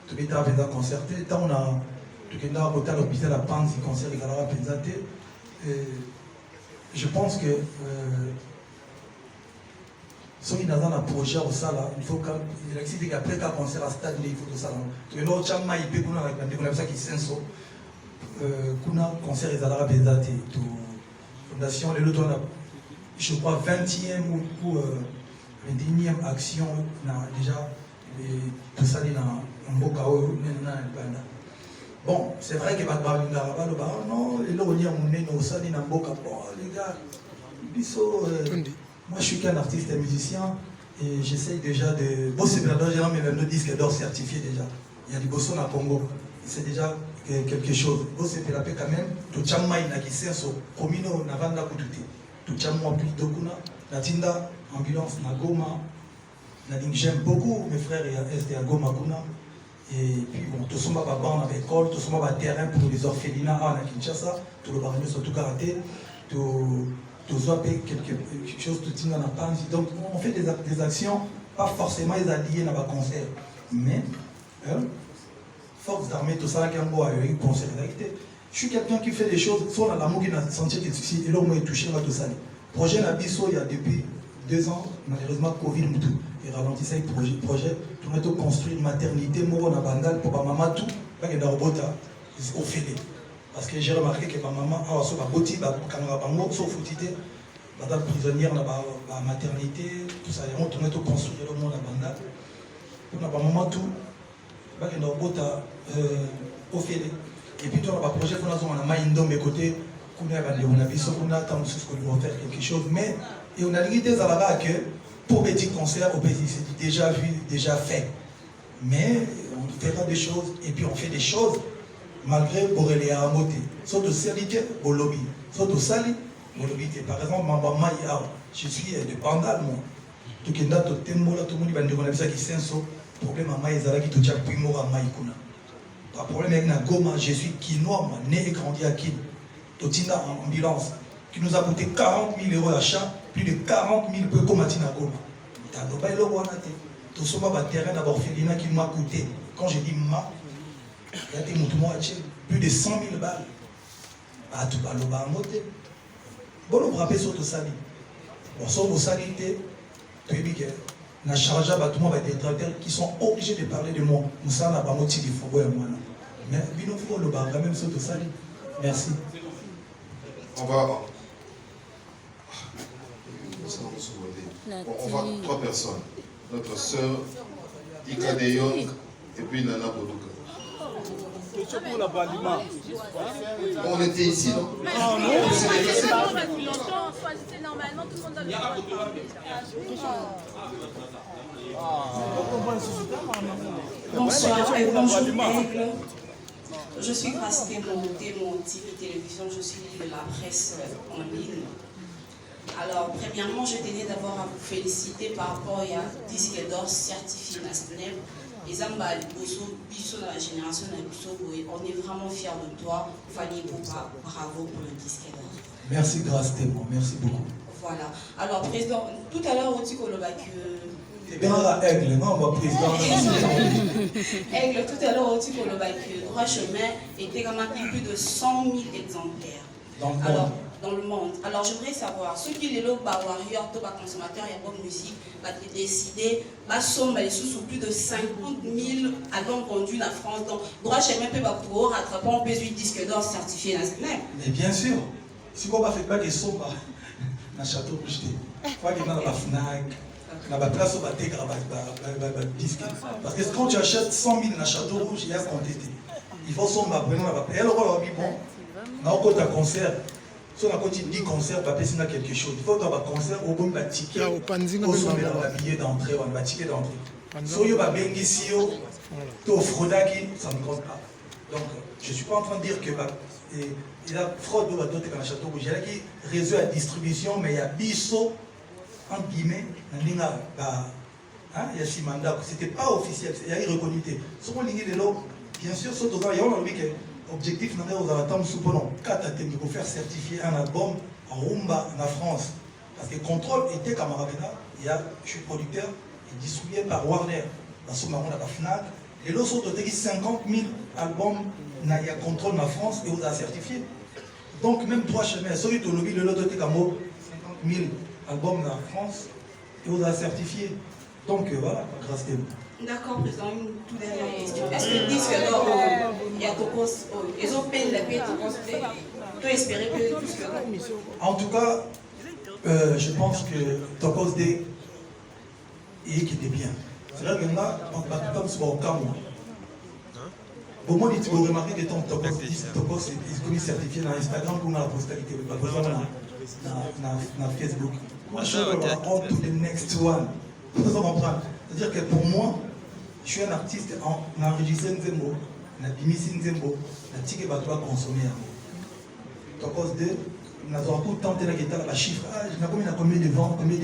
Tout le monde a concerté. Tant on a tout le monde à l'hôpital à Panzi concert et à présenté. Je pense que si on a un projet au salon, il faut qu'il existe qu'après qu'un concert à stade, il faut que ça. Tout le monde a été pour nous ça qui senso. Qu'on a concert et à présenté. Fondation les autres je crois 20e ou 21e action déjà tout ça dans bon, c'est vrai que non, les gars, moi je suis qu'un artiste et musicien et j'essaye déjà de. Bon, c'est bien, j'ai même le disque d'or certifié déjà. Il y a du Bosso à Congo, c'est déjà quelque chose. Bon, c'est la paix quand même. Tout le monde a qui sert sur Comino, n'a pas de coûté. Tout le monde a plus de Kuna, la Tinda, ambulance, na Goma. J'aime beaucoup mes frères et à Goma Kuna. Et puis bon, tout le monde va à l'école, tout le monde va terrain pour les orphelinats à Kinshasa, tout le monde surtout karaté, tout le monde quelque chose, tout le monde n'a pas. Donc on fait des actions, pas forcément les alliés dans le concert, mais force d'armée, tout ça, qui a un concert. Je suis quelqu'un qui fait des choses, soit dans l'amour qui a senti qu'il suffit, et là on m'a touché à tout ça. Projet Nabiso, il y a depuis 2 ans, malheureusement, Covid, et ralentissait le projet. Tout le monde construit une maternité, moi, on a bandal pour ma maman, tout, pas que dans le bota, au fêlé. Parce que j'ai remarqué que ma maman, ah, sur ma boti, quand on a pas sauf foutité, madame prisonnière, on a la maternité, tout ça, on tourne tout construire le monde à bandal. On a pas maman, tout, pas que dans le bota, au fêlé. Et puis, on a un projet, on a un maïndo, mes côtés, on a vu ça, on a attendu ce qu'on doit faire quelque chose. Mais, et on a l'idée que pour petit concert, c'est déjà vu, déjà fait. Mais on fera des choses, et puis on fait des choses malgré Borélé à Amoté. Soit de salité, au lobby. Soit de sali, au lobby. Par exemple, je suis de Bandal, moi. Tout le monde va dire que c'est un problème à Maïzala qui touche à Pimora Maïkuna. Pas problème avec la Goma, je suis Kinois, né et grandi à Kin. Totina en ambulance, qui nous a coûté 40 000 euros d'achat, plus de 40 000 peu comme Matina Goma. T'as d'obé le roi naté. Tout ce terrain d'abord Félina qui m'a coûté. Quand j'ai dit ma, il y a des moutons plus de 100 000 balles. Ah, tout le bas en moté. Bon, on rappelle sur tout ça. Bon, sur vos salités, tu es bien. On a chargé à tout le monde avec des traiteurs qui sont obligés de parler de moi. Nous sommes là, nous sommes là. Mais nous faut le bar, même sur tout ça. Merci. On va 3 personnes. Notre sœur, Ika De Jong, et puis Nana Boduka. On était ici, non? Bonsoir et bonjour Aigle. Je suis Grace Démonté, mon TV télévision, je suis de la presse en ligne. Alors, premièrement, je tenais d'abord à vous féliciter par rapport à disque d'or certifié national. Et Zamba Aliboso, Bisso dans la génération d'Aliboso, on est vraiment fiers de toi, Fanny Poupa. Bravo pour le disque d'or. Merci Grace Démonté, merci beaucoup. Voilà. Alors, président, tout à l'heure, on dit qu'on le bat que. C'est bien la Aigle, non, mon président. Aigle, tout à l'heure, on dit qu'on le bat que Droit Chemin était quand même plus de 100 000 exemplaires. Dans le monde. Alors, je voudrais savoir, ceux qui les lots, warriors, tout consommateurs, il y a bonne musique, va décider, va somme sous plus de 50 000 albums vendus en France. Donc, Droit Chemin peut pas pour rattraper un peu disque d'or certifié national. Mais bien sûr, si on ne fait pas des sommes dans le château rouge, il faut aller dans la FNAC, dans la place où on va faire disque. Parce que quand tu achètes 100 000 dans le château rouge, il y a quantité. Il faut somme à prendre. Et alors, on va dire, bon, on a un concert. Si on a continué 10 concerts, on va payer quelque chose. Il faut avoir un concert, on va un ticket. On va un billet d'entrée, on va un ticket d'entrée. Si on va bengi si on fraudaki, ça ne compte pas. Donc, je ne suis pas en train de dire que il y a fraude dans le château rouge. Il y a qui réseau à distribution, mais il y a bisso, entre guillemets, il y a 6 mandats. Ce n'était pas officiel, il y a une reconnuité. Si on ligne de l'eau, bien sûr, il y a un objectif, nous avons 4 items pour faire certifier un album en rumba en France. Parce que Contrôle était camarade, je suis producteur et distribué par Warner. Dans ce moment, on a la FNAC. Et l'autre, on a 50 000 albums, il y a Contrôle en France et on a certifié. Donc, même 3 chemins, celui de lobby, le lot de 50 000 albums en France et on a certifié. Donc, voilà, grâce à vous. D'accord, président, une toute dernière question. Est-ce que le disque d'or, il y a Tokos, ils ont payé la paix, on peut espérer que le disque d'or. En tout cas, je pense que Tokos D qui était bien. C'est vrai que là, on va tout le temps au Cameroun. Au moins, il faut remarquer que Tokos est comme certifié dans Instagram ou dans la postalité, pas besoin dans Facebook. Moi, je suis on to the next one. C'est-à-dire que pour moi, je suis un artiste en enregistré Nzembo, en bimisi Nzembo, en tique va toi consommer. Donc, nous avons tout tenté la chiffre. Je n'ai combien de ventes, combien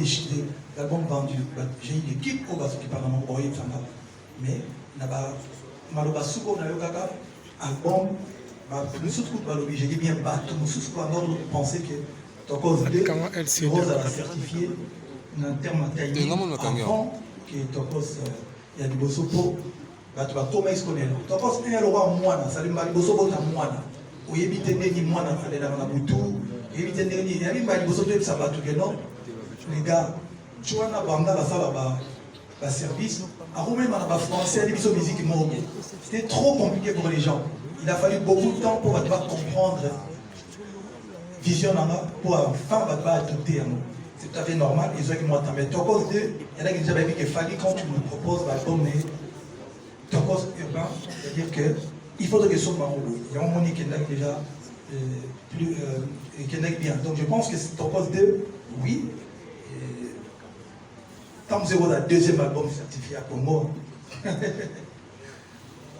d'albums vendus. J'ai une équipe qui parle dans mon courrier. Mais, Maloba Souko, on a eu un album. J'ai dit bien battu, nous sommes penser que Tokos 2, Rose a certifié en termes de timing avant que Tokos il y a du bosopo, tu vas tout mettre connaître. Tokos est le roi moine, ça lui m'a dit bosopo ta moine. Ou évite de moine aller dans la boutou, évite de dire il y a des bosopo ça va tout non. Les gars, tu vois na banda la salle la service, à rouler dans la français, les bisos musique c'était trop compliqué pour les gens. Il a fallu beaucoup de temps pour comprendre vision pour enfin adopter. C'est tout à fait normal, ils ont dit moi, mais Tokos 2, il y en a qui disaient qu'il fallait quand tu me proposes l'album, Tokos urbain, c'est-à-dire il faudrait que ce soit Marobo. Il y a un moment qui est déjà plus qui est bien. Donc je pense que c'est ton poste 2, oui. Tant que c'est votre deuxième album certifié à Congo.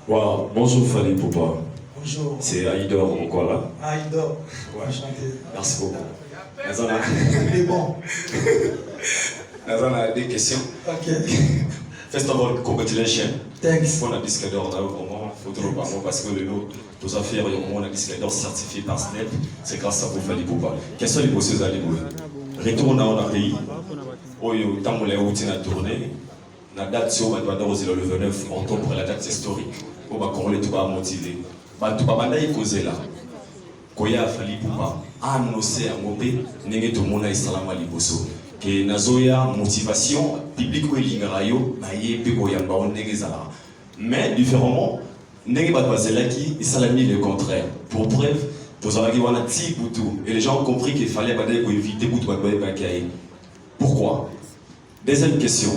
Wow. Bonjour Fally Poupa. Bonjour. C'est Aïdor Okwala. Aïdor. Ouais. Enchanté. Merci beaucoup. C'est bon. On a des questions. Ok. First of all, congratulations. Thanks. Pour la disque d'or, vraiment, faut trop pas parce que le lot, nos affaires, on a disque d'or certifié par Snap, c'est grâce à vous, Fally Poupa. Quels sont les bosseurs à l'éboule? Retourne dans le pays. Oyo, tant qu'on l'a tourné, la date sur le 29 octobre, la date historique. On va corroler tout va motiver. Tout va mandailler causer là. Koya Fally Poupa, annoncé à Mopé, n'est tout le monde à Islam à Liboso. Que nazoya motivation publique ou l'ingarayo, naïe pégoyamba on negezala. Mais différemment, n'est pas basé qui Isalami le contraire. Pour preuve, vous avez dit wana ti boutou et les gens ont compris qu'il fallait éviter boutou bakaye. Pourquoi? Deuxième question.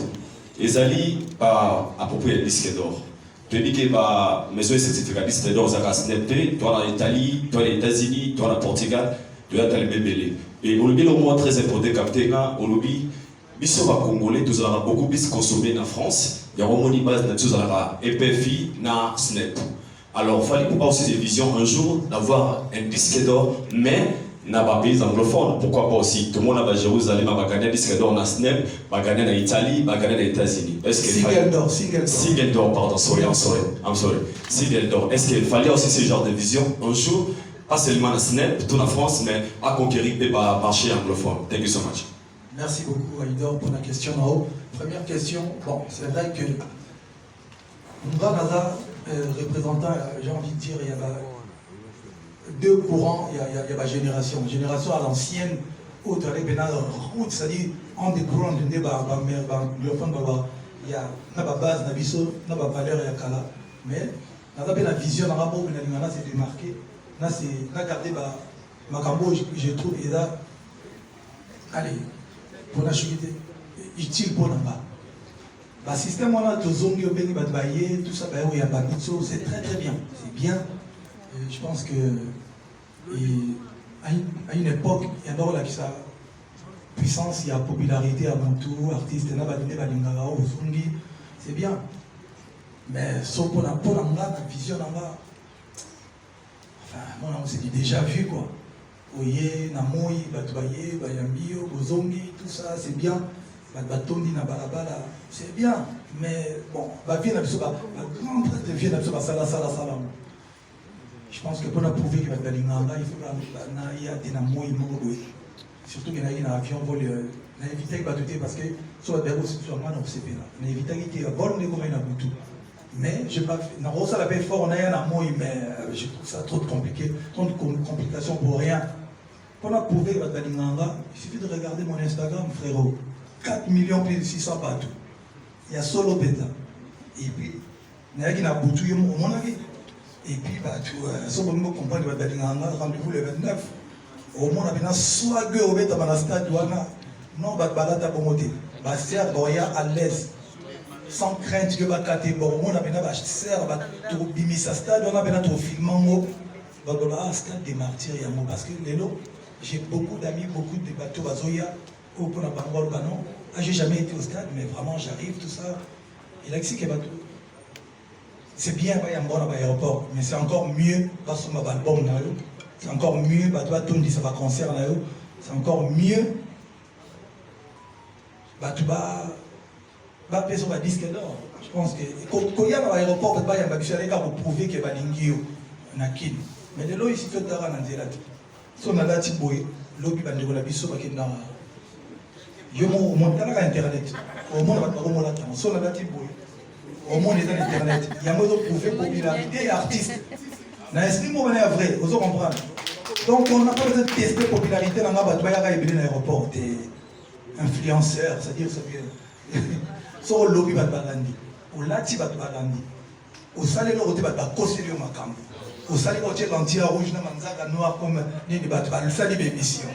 Ezali à propos du disque d'or. Tu dis que bah mesure certificat disque d'or ça va snapper, toi en Italie, toi les États-Unis, toi en Portugal, tu as tellement belé. Et au lobby le moins très important capté là, au lobby biso va congolais tous allons beaucoup plus consommer en France. Il y a vraiment une base de tous allons EPFI na Snap. Alors Fally Poupa aussi des visions un jour d'avoir un disque d'or mais n'a pas pays anglophone. Pourquoi pas aussi? Tout le monde à Jérusalem va gagner un disque d'or na Snap, va gagner en Italie, va gagner aux États-Unis. Est-ce que single d'or, pardon, I'm sorry. Single d'or. Est-ce qu'il fallait aussi ce genre de vision un jour, pas seulement na Snap, tout en France, mais à conquérir le marché anglophone? Thank you so much. Merci beaucoup Aïdor pour la question en haut. Première question, bon, c'est vrai que Mbanaza, représentant, j'ai envie de dire, il y a deux courants, il y a ma génération. Génération à l'ancienne, où tu allais bien route, c'est-à-dire en des courants de débat, il y a une base, une valeur, il y a Kala. Mais, la vision, c'est démarqué. Là, c'est regardé, je trouve, et là, allez, pour la chute, utile pour l'amba. Le système, on a tout ça, c'est très très bien. C'est bien. Je pense que à une époque, il y a là qui sa puissance, il y a popularité à mon tour, artiste, c'est bien. Mais sauf pour la vision là-bas, enfin, on s'est dit déjà vu quoi. Oye, Namoy, Batouaye, Bayambio, Bozongi, tout ça, c'est bien. Batondi, Nabalabala, c'est bien. Mais bon, je pense que pour prouver que il faut qu'il y ait des mots surtout qu'il y a un avion vol, on a évité que battre parce que sur la déroute sur moi on s'est fait là. On a évité qu'il y ait un vol de comment il a boutou. Mais je pas fait. Dans ça la paix fort on a un mot mais je trouve ça trop compliqué, trop de complications pour rien. Pour prouver que il suffit de regarder mon Instagram frérot. 4 millions plus de 600 partout. Il y a solo bêta. Et puis il y a qui a boutou mon avis. Et puis, si vous comprenez, rendez-vous le 29. Au moins, on a soit gueux au bête dans stade, non, balata pomoté. Serre, Boya à l'aise. Sans crainte que Bakate, bon, on a bien serre, tout bimisa stade, on a bien trop filmant. Stade des martyrs, parce que j'ai beaucoup d'amis, beaucoup de bateaux à Zoya, au Pona Bangol, non. J'ai jamais été au stade, mais vraiment, j'arrive, tout ça. Il a ici que bateau. C'est bien, il y a un bon aéroport, mais c'est encore mieux parce que album c'est encore mieux, ça va concert c'est encore mieux. Tu vas payer sur le disque d'or. Je pense que quand il y a un aéroport, il y a un prouver qu'il y a un lingio, mais de l'eau ici, il y a un zélat. Si on a là, il y a un lobby, il y a yo mo internet au monde so na dati boy au monde dans internet il y a modo prouver popularité artiste na estime mo na vrai vous comprendre donc on n'a pas besoin de tester popularité na ba to ya ka ibili na aéroport influenceur c'est-à-dire ça bien so lobby ba balandi o lati ba balandi o sale lo te ba koselio makambo au sali côté l'antia rouge na manzaka noir comme ni de battre le sali bémission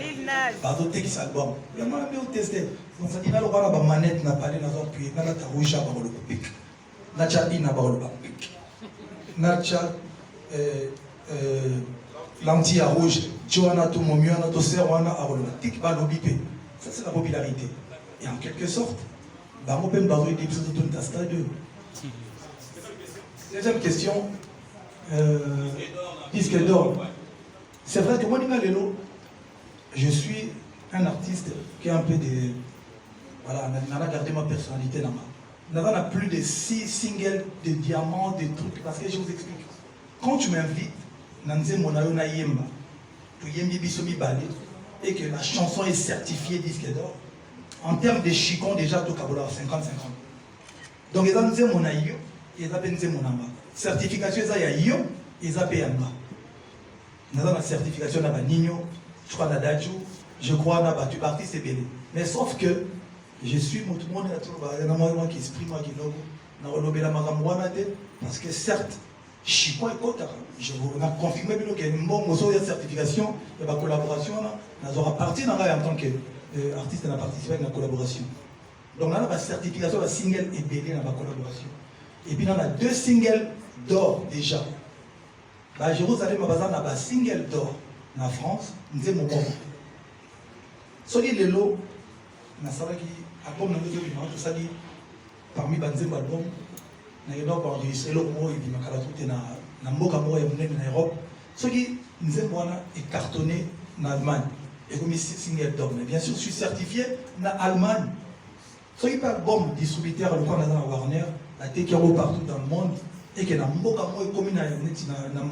pardon texte album le mal bien testé on s'est dit là le roi ba manette na parler na appuyé na ta rouge ba le pic na cha ina ba le pic na cha l'anti à rouge, Johanna to Momiana to Serwana à Rola, Tik Balobipé. Ça c'est la popularité. Et en quelque sorte, Baropen Baroui d'épisode de Tasta 2. Deuxième question, disque d'or. C'est vrai que moi, je suis un artiste qui a un peu de. Voilà, on a gardé ma personnalité là-bas. On a plus de 6 singles de diamants, de trucs. Parce que je vous explique. Quand tu m'invites, et que la chanson est certifiée disque d'or, en termes de chicon, déjà, tout Kabola 50-50. Donc, ils ont dit mon aïe, ils ont dit mon amba. Certification, ils ont dit ils ont payé amba. Nous avons la certification de Nino, je crois la Dajou, je crois la Batu Parti, c'est belé. Mais sauf que je suis tout le monde qui exprime, qui parce que certes, Chico et Kota, on a confirmé qu'il y a une bonne certification, il y a une collaboration, nous aurons parti en tant qu'artiste, on a participé à la collaboration. Donc là, la certification, la single est belé dans la collaboration. Et puis on a 2 singles d'or déjà. À Jérusalem, on a un single d'or en France, nous avons mon ce qui est le lot, parmi les albums, nous avons enregistré le mot et nous avons en Europe. Ce qui nous avons cartonné en Allemagne. Et comme single d'or. Mais bien sûr, je suis certifié en Allemagne. Ce qui est un album distributeur, le Warner, a été partout dans le monde. Et que dans le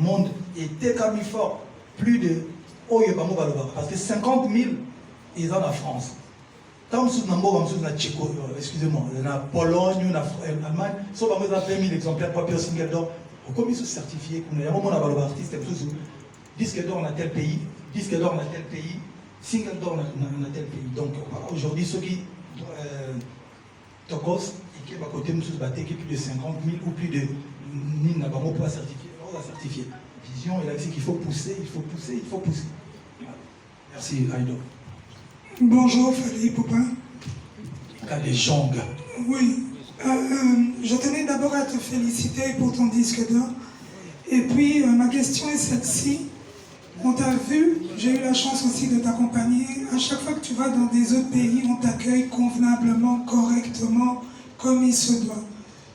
monde était comme fort, plus de parce que 50 000 ils sont en France. Tant que nous excusez-moi, en Pologne, en Allemagne, sauf que nous avons 20 000 exemplaires papier single d'or. Comme ils sont certifiés, nous avons un artiste, disque d'or dans tel pays, disque d'or dans tel pays, single d'or dans tel pays. Donc aujourd'hui, ceux qui Tokos et qui à côté nous battent qui plus de 50 000 ou plus de ni n'a pas certifié, on a certifié. Vision, il a dit qu'il faut pousser, il faut pousser, il faut pousser. Merci Aïdo. Bonjour Fali Poupa. Kalejong. Oui, je tenais d'abord à te féliciter pour ton disque d'or. Et puis ma question est celle-ci. On t'a vu, j'ai eu la chance aussi de t'accompagner. À chaque fois que tu vas dans des autres pays, on t'accueille convenablement, correctement, comme il se doit.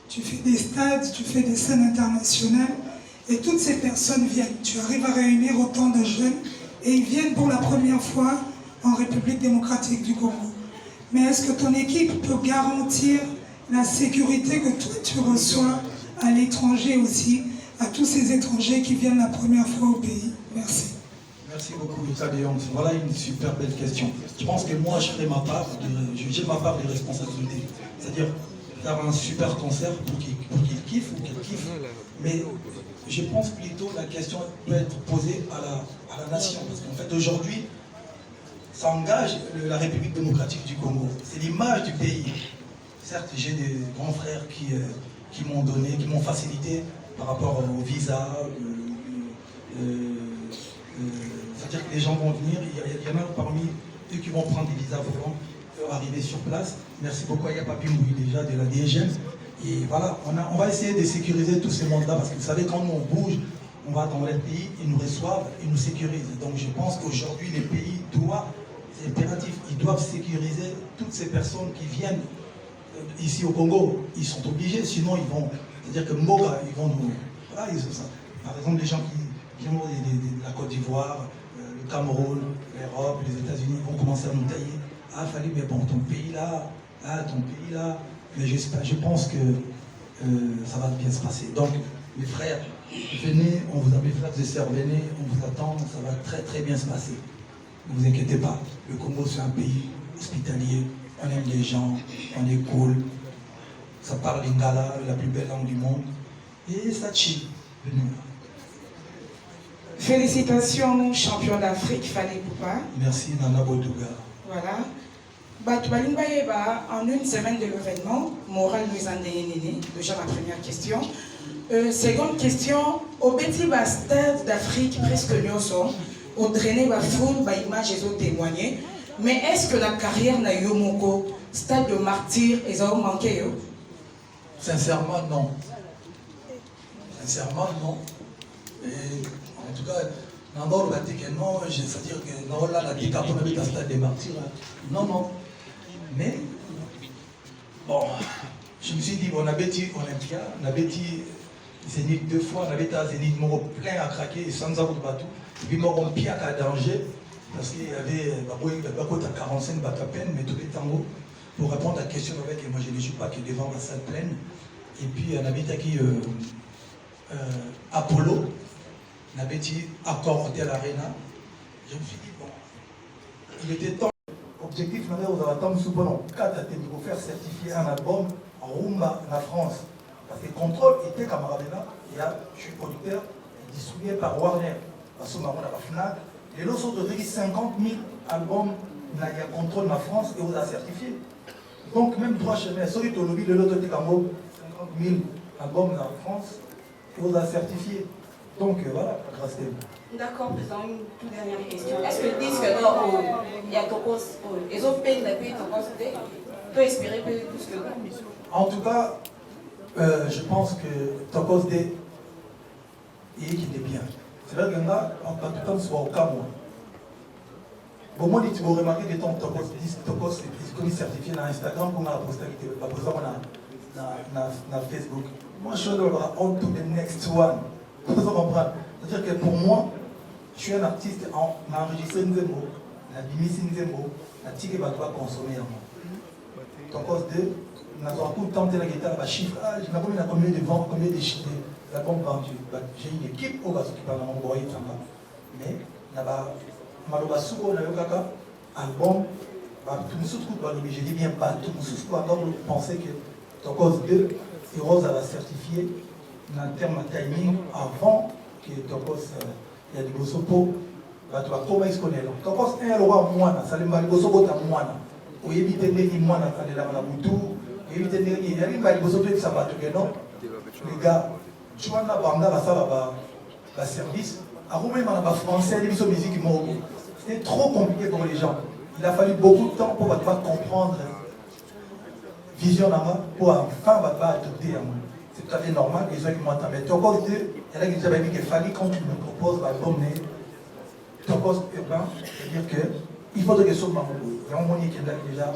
Tu fais des stades, tu fais des scènes internationales, et toutes ces personnes viennent. Tu arrives à réunir autant de jeunes, et ils viennent pour la première fois en République démocratique du Congo. Mais est-ce que ton équipe peut garantir la sécurité que toi tu reçois à l'étranger aussi, à tous ces étrangers qui viennent la première fois au pays? Merci. Merci beaucoup, Lucas de Young. Voilà une super belle question. Je pense que moi, j'ai ma part de responsabilité. C'est-à-dire faire un super concert pour qu'il kiffe ou qu'elle kiffe. Mais je pense plutôt que la question peut être posée à la nation. Parce qu'en fait, aujourd'hui, ça engage la République démocratique du Congo. C'est l'image du pays. Certes, j'ai des grands frères qui m'ont donné, qui m'ont facilité par rapport au visa. C'est-à-dire que les gens vont venir, il y en a parmi eux qui vont prendre des visas pour arriver sur place. Merci beaucoup à Yapapi Mouy déjà de la DGM. Et voilà, on va essayer de sécuriser tous ces mondes-là parce que vous savez, quand nous on bouge, on va dans les pays, ils nous reçoivent, ils nous sécurisent. Donc je pense qu'aujourd'hui, les pays doivent, c'est impératif, ils doivent sécuriser toutes ces personnes qui viennent ici au Congo. Ils sont obligés, sinon ils vont, c'est-à-dire que Moga, ils vont nous... Voilà, par exemple, les gens qui viennent de la Côte d'Ivoire, le Cameroun, l'Europe, les États-Unis, vont commencer à nous tailler. Ah, Fali, mais bon, ton pays là, ton pays là. Mais je pense que ça va bien se passer. Donc, mes frères, venez, on vous a, mes frères et sœurs, venez, on vous attend, ça va très très bien se passer. Ne vous inquiétez pas, le Congo c'est un pays hospitalier, on aime les gens, on est cool, ça parle lingala, la plus belle langue du monde, et ça chill. Venez. Félicitations, champion d'Afrique, Fali Poupa. Merci, Nana Bodouga. Voilà. En une semaine de l'événement, Moral nous a donné déjà ma première question. Seconde question, au petit stade d'Afrique, presque nous au drainer la foule, l'image et témoigner. Mais est-ce que la carrière n'a eu mon stade de martyr et ça a manqué? Sincèrement, non. Sincèrement, non. Et en tout cas, d'abord, non, c'est-à-dire que non, là, la Dika, on avait un stade des martyrs. Non, non. Mais, bon, je me suis dit, on avait dit Olympia, on avait dit Zénith 2 fois, on avait dit Zénith Moro plein à craquer, sans avoir de bateau. Et puis, Moro Pia à danger, parce qu'il y avait à 45 bateaux à peine, mais tous les tangos, pour répondre à la question avec, moi je ne suis pas que devant la salle pleine. Et puis, on avait dit Apollo, on avait dit Accord Hotel Arena. Je me suis dit, bon, il était temps. Objectif, on avait attendre souvent 4 à pour faire certifier un album en Rumba, en France. Parce que Contrôle était Camaradena, et là, je suis producteur, distribué par Warner. Parce que on a la FNAC. Et l'autre sorte de 50 000 albums, il y a Contrôle en France et on a certifié. Donc, même 3 chemins, celui de l'objet de l'autre 50 000 albums en France et on a certifié. Donc, voilà, grâce à vous. D'accord, président, une toute dernière question. Est-ce que le disque d'or, il y a Tokos, les autres pays de pays Tokos, peut espérer plus que d'or? En tout cas, je pense que Tokos D, il est bien. C'est vrai que là, on va tout le temps soit au Cameroun. Bon, moi, tu vas remarquer que ton Tokos est comme certifié dans Instagram, comme la postérité, pas pour ça, dans Facebook. Moi, je suis on to the next one. Vous comprenez? C'est-à-dire que pour moi, je suis un artiste, on a enregistré Nzembo, on a bimisi Nzembo, on a tiré va consommer en moi. Donc, on a tout le temps de la guitare, on chiffre, je n'ai pas combien de ventes, combien de chiffres, l'album vendu. J'ai une équipe qui va s'occuper de mon boy, mais on a souvent un album, je dis bien pas tout, nous penser que Tokos 2, Heroes va certifier en termes de timing avant que Tokos il y a des gosses pour comment ils se connaissent. Tokos 1 roi moine, ça les mal gosses pour ta moine. Ou éviter les moines à la Malaboutou, éviter les gosses pour ça va tout non. Les gars, tu vois, on a ça service. À Roumain, on a français, les musiques c'était trop compliqué pour les gens. Il a fallu beaucoup de temps pour comprendre vision pour enfin adopter. C'est tout à fait normal, les gens qui m'entendent. Mais Tokos 2, il y a qui avaient dit qu'il fallait, quand tu me proposes l'album, Tokos urbain, c'est-à-dire qu'il faut que ce soit il y a un moment qui est déjà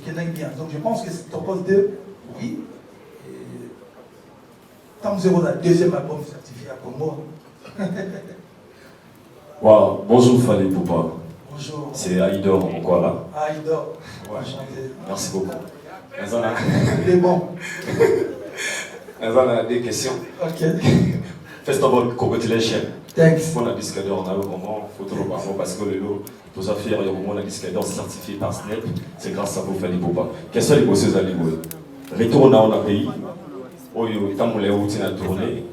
qui est bien. Donc je pense que Tokos 2, oui. Tant que zéro, le deuxième album certifié à Congo. Wow. Bonjour Fali Poupa. Bonjour. C'est Aïdor Mokwala. Aïdor. Ouais. Merci beaucoup. Il est bon. On a des questions. Ok. First of all, congratulations. Thanks. On a disque d'or, on a eu comment photo parce que le lot, tous à faire, on a disque d'or certifié par Snap. C'est grâce à vous Fali Poupa. Quels sont les bosseurs à l'Iboé? Retour dans le pays. Oyo, tant qu'on les routines à tourner,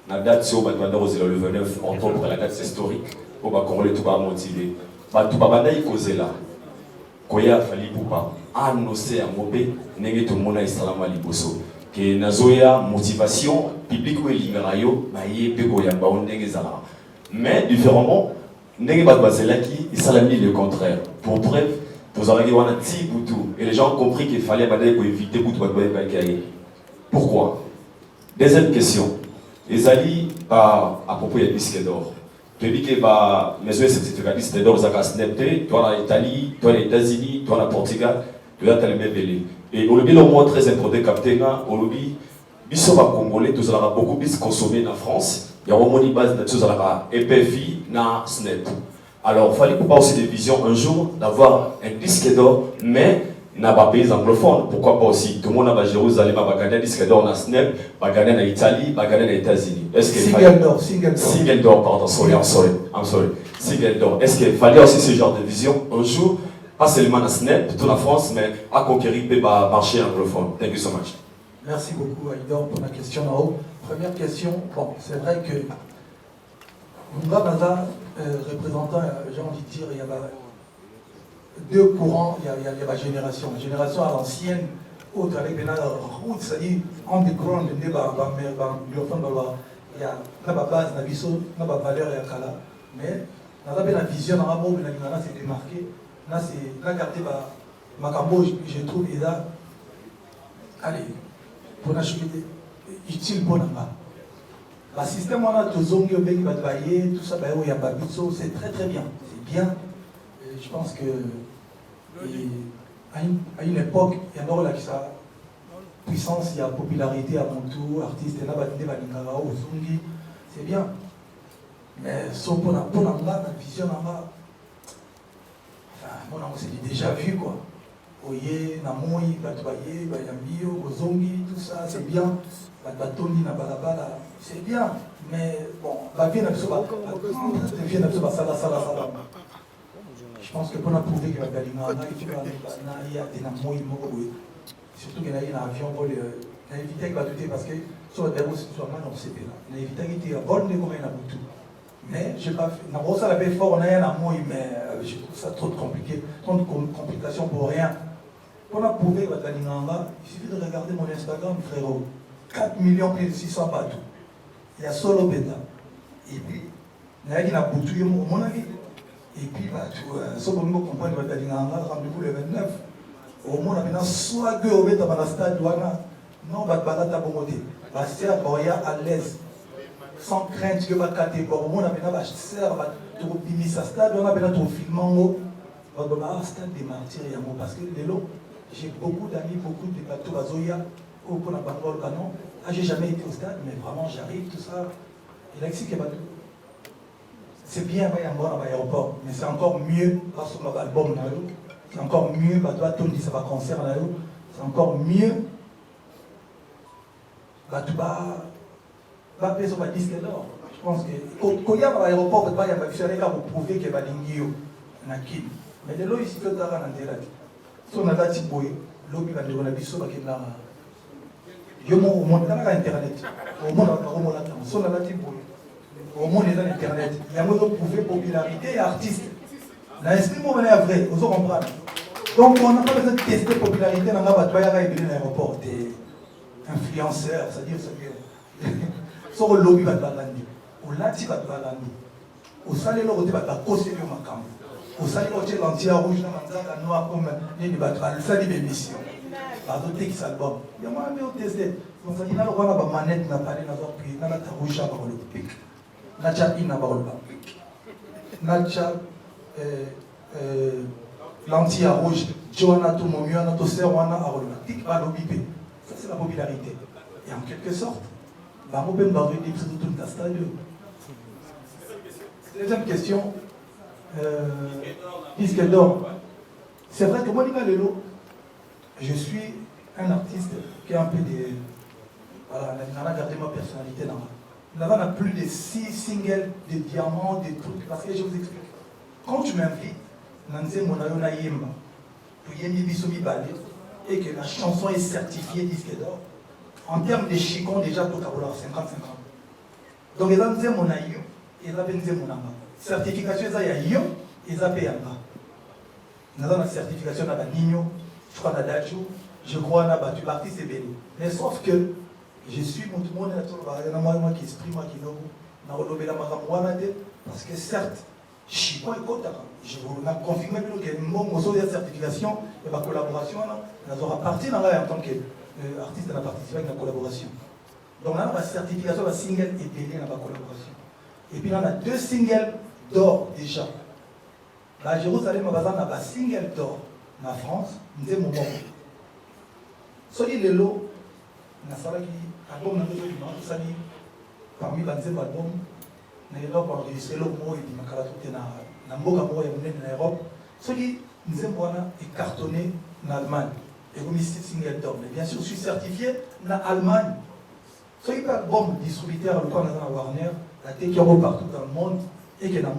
la date sur le 29 octobre, la date historique, on va corroler tout va motiver. Tout va banaï causer là. Koya Fali Poupa, annoncé à Mobé, n'est tout le monde à Islam Aliboso. Que Nazoya, motivation, public ou l'ingarayo, maïe, pégoya, baon n'engezala. Mais différemment, n'est pas baselaki, il s'alami le contraire. Pour bref, vous aurez dit on a petit boutou. Et les gens ont compris qu'il fallait éviter boutou baïkaye. Pourquoi? Deuxième question. Les alliés à propos du disque d'or. Tu dis que mes certificats disque d'or, ça casse net. Toi en Italie, toi aux États-Unis, toi en Portugal, tu as tellement belé. Et au lobby, le mot très important, capté, au lobby, ils Congolais, tous allons beaucoup plus consommer en France. Il y a vraiment une base de tous allons EPFI, na SNEP. Alors, il fallait pas aussi des visions un jour d'avoir un disque d'or, mais n'a pas pays anglophones. Pourquoi pas aussi? Tout le monde a Jérusalem, va gagner un disque d'or en SNEP, va gagner en Italie, va gagner aux États-Unis. Single d'or, pardon, I'm sorry. Single d'or. Est-ce qu'il fallait aussi ce genre de vision un jour, pas seulement en SNEP, toute la France, mais à conquérir le marché anglophone? Thank you so much. Merci beaucoup, Aïdor, pour la question en haut. Première question, bon, c'est vrai que Mumba Baza, représentant, j'ai envie de dire, il y a deux courants, il y a la génération. La génération à l'ancienne, autre avec la route, c'est-à-dire underground, il y a la base, la vision, la valeur et la kala. Mais la vision, c'est démarqué. Là, c'est la carte, ma cambo, je trouve, et là, allez, pour la utile pour la main. Le système, on a tout ça, il y a c'est très très bien. C'est bien. Et je pense que à une époque, il y a là qui ça puissance, il y a popularité à mon tour, artiste, c'est bien. Mais sauf pour la vision, c'est déjà vu quoi. Oye, Namoui, Batbaye, Bayambio, Ozongi, tout ça, c'est bien. Batoni, Nabalabala, c'est bien. Mais bon, je pense que pour nous prouver que la Galimana, il y a des Namoui, surtout qu'il y a un avion, il a évité qu'il va douter parce que sur le déroulé, c'est sûrement dans le CP. Il a évité qu'il y ait un bon dégommé dans tout. Mais je n'ai pas fait. Dans ça, la paix fort, on a un amour, mais je trouve ça trop compliqué, trop de complications pour rien. Pour nous prouver que la Galimana, il suffit de regarder mon Instagram, frérot. 4 millions plus de 600 bateaux. Il y a solo bêta. Et puis, il y a un boutou, mon avis. Et puis, ce qu'on nous comprend, rendez-vous le 29. Au moins, on a soit que au bêta dans le stade, non, on a bongoté. C'est à l'aise. Sans crainte que va catégorie. Au moins, on a serre, on a stade, on a un filmant. On a un stade des martyrs, parce que j'ai beaucoup d'amis, beaucoup de bateaux à Zoya. Pour la parole au canon, j'ai jamais été au stade, mais vraiment j'arrive, tout ça. Et là, c'est bien, il y a un bon aéroport, mais c'est encore mieux parce qu'on a l'album, c'est encore mieux, ça va concert, c'est encore mieux. Tu vas payer sur le disque d'or. Je pense que quand il y a un aéroport, il y a un pour prouver qu'il y a un qui. Mais de l'eau ici, il y a un intérêt. Si on a un petit boy, l'eau qui va nous donner des je me montre dans Internet. Au monde, on a au monde est dans Internet. Il y a une prouver popularité et artiste. L'esprit est vrai, vous comprenez. Donc, on n'a pas besoin de tester la popularité dans l'aéroport. Des influenceurs, c'est-à-dire sur le lobby, au lati, au salé, il va être conseiller au macam. Au salé, il va être rouge, dans noir, comme il va être salé d'émission. Azote qui s'album. Il y a moi même testé. Donc ça dit là on va manette na parler na zo puis na ta rouge ba le pic. Na cha ina ba le pic. Na cha l'anti rouge. Joana to mo mieux na to ser wana a le pic ba le bipé. Ça c'est la popularité. Et en quelque sorte, ba mo ben ba de tout le stade. Deuxième question. Disque d'or. C'est vrai que Monica Lelo, je suis un artiste qui a un peu de... Voilà, on a gardé ma personnalité là. Là-bas, on a plus de 6 singles, de diamants, des trucs. Parce que je vous explique. Quand tu m'invites, Nanze Monayona Yemba, pour Yemi Bisomi Bali, et que la chanson est certifiée disque d'or, en termes de chicon, déjà, pour avoir 50-50. Donc, Nanze Monayo, et Nanze Monamba. Certification, il y a Yo, et Zapéamba. Nous avons la certification de Nino. Je crois que je crois que l'artiste est béni. Mais sauf que je suis mon tout le monde, il y a moi qui exprime, moi qui parce que certes, je suis pas je vous confirme que mon certification et ma collaboration, nous aurons parti en tant qu'artiste, on a participé à la collaboration. Donc là, la certification, la single est béni dans la collaboration. Et puis là, on a 2 singles d'or déjà. À Jérusalem, on a un single d'or. En France, nous avons mon moment. Celui de l'eau, nous avons album parmi les albums, nous avons enregistré le mot et nous avons celui nous avons cartonné en Allemagne. Et vous avez single d'or. Mais bien sûr, je suis certifié en Allemagne. Celui qui album distributeur, le camp de Warner, la Tekiro partout dans le monde, et que dans le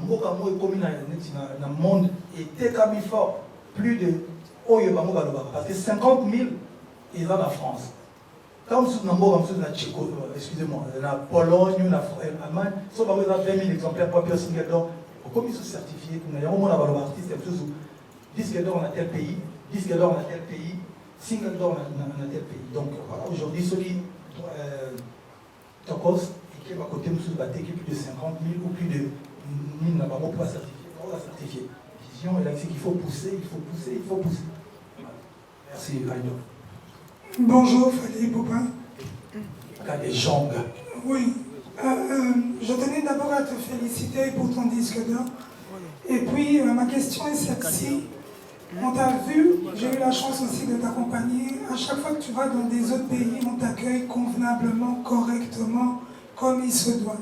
monde était comme fort. Plus de parce que 50 000 ils sont en France. Quand vous êtes excusez-moi, la Pologne, la Allemagne, ils ont 20 000 exemplaires pour single d'or. Comme ils sont certifiés, nous avons un artiste, disque d'or dans tel pays, disque d'or dans tel pays, single d'or dans tel pays. Donc voilà, aujourd'hui, celui Tokos, qui va côté nous qui plus de 50 000 ou plus de 1000 n'a pas pour certifier. Et là, c'est qu'il faut pousser, il faut pousser, il faut pousser. Merci, Aïdo. Bonjour, Fali Poupa. Des jambes. Oui. Je tenais d'abord à te féliciter pour ton disque d'or. Et puis, ma question est celle-ci. On t'a vu, j'ai eu la chance aussi de t'accompagner. À chaque fois que tu vas dans des autres pays, on t'accueille convenablement, correctement, comme il se doit.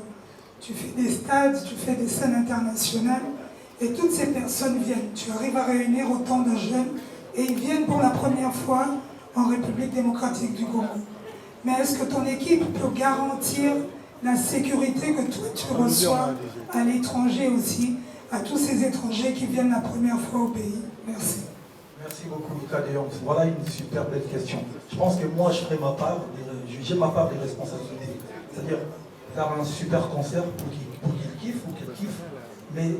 Tu fais des stades, tu fais des scènes internationales, et toutes ces personnes viennent. Tu arrives à réunir autant de jeunes, et ils viennent pour la première fois en République démocratique du Congo. Mais est-ce que ton équipe peut garantir la sécurité que toi tu reçois à l'étranger aussi, à tous ces étrangers qui viennent la première fois au pays? Merci. Merci beaucoup, Mika Deyong. Voilà une super belle question. Je pense que moi, je ferai ma part, j'ai ma part des responsabilités. C'est-à-dire faire un super concert pour qu'il kiffe ou qu'elle kiffe. Mais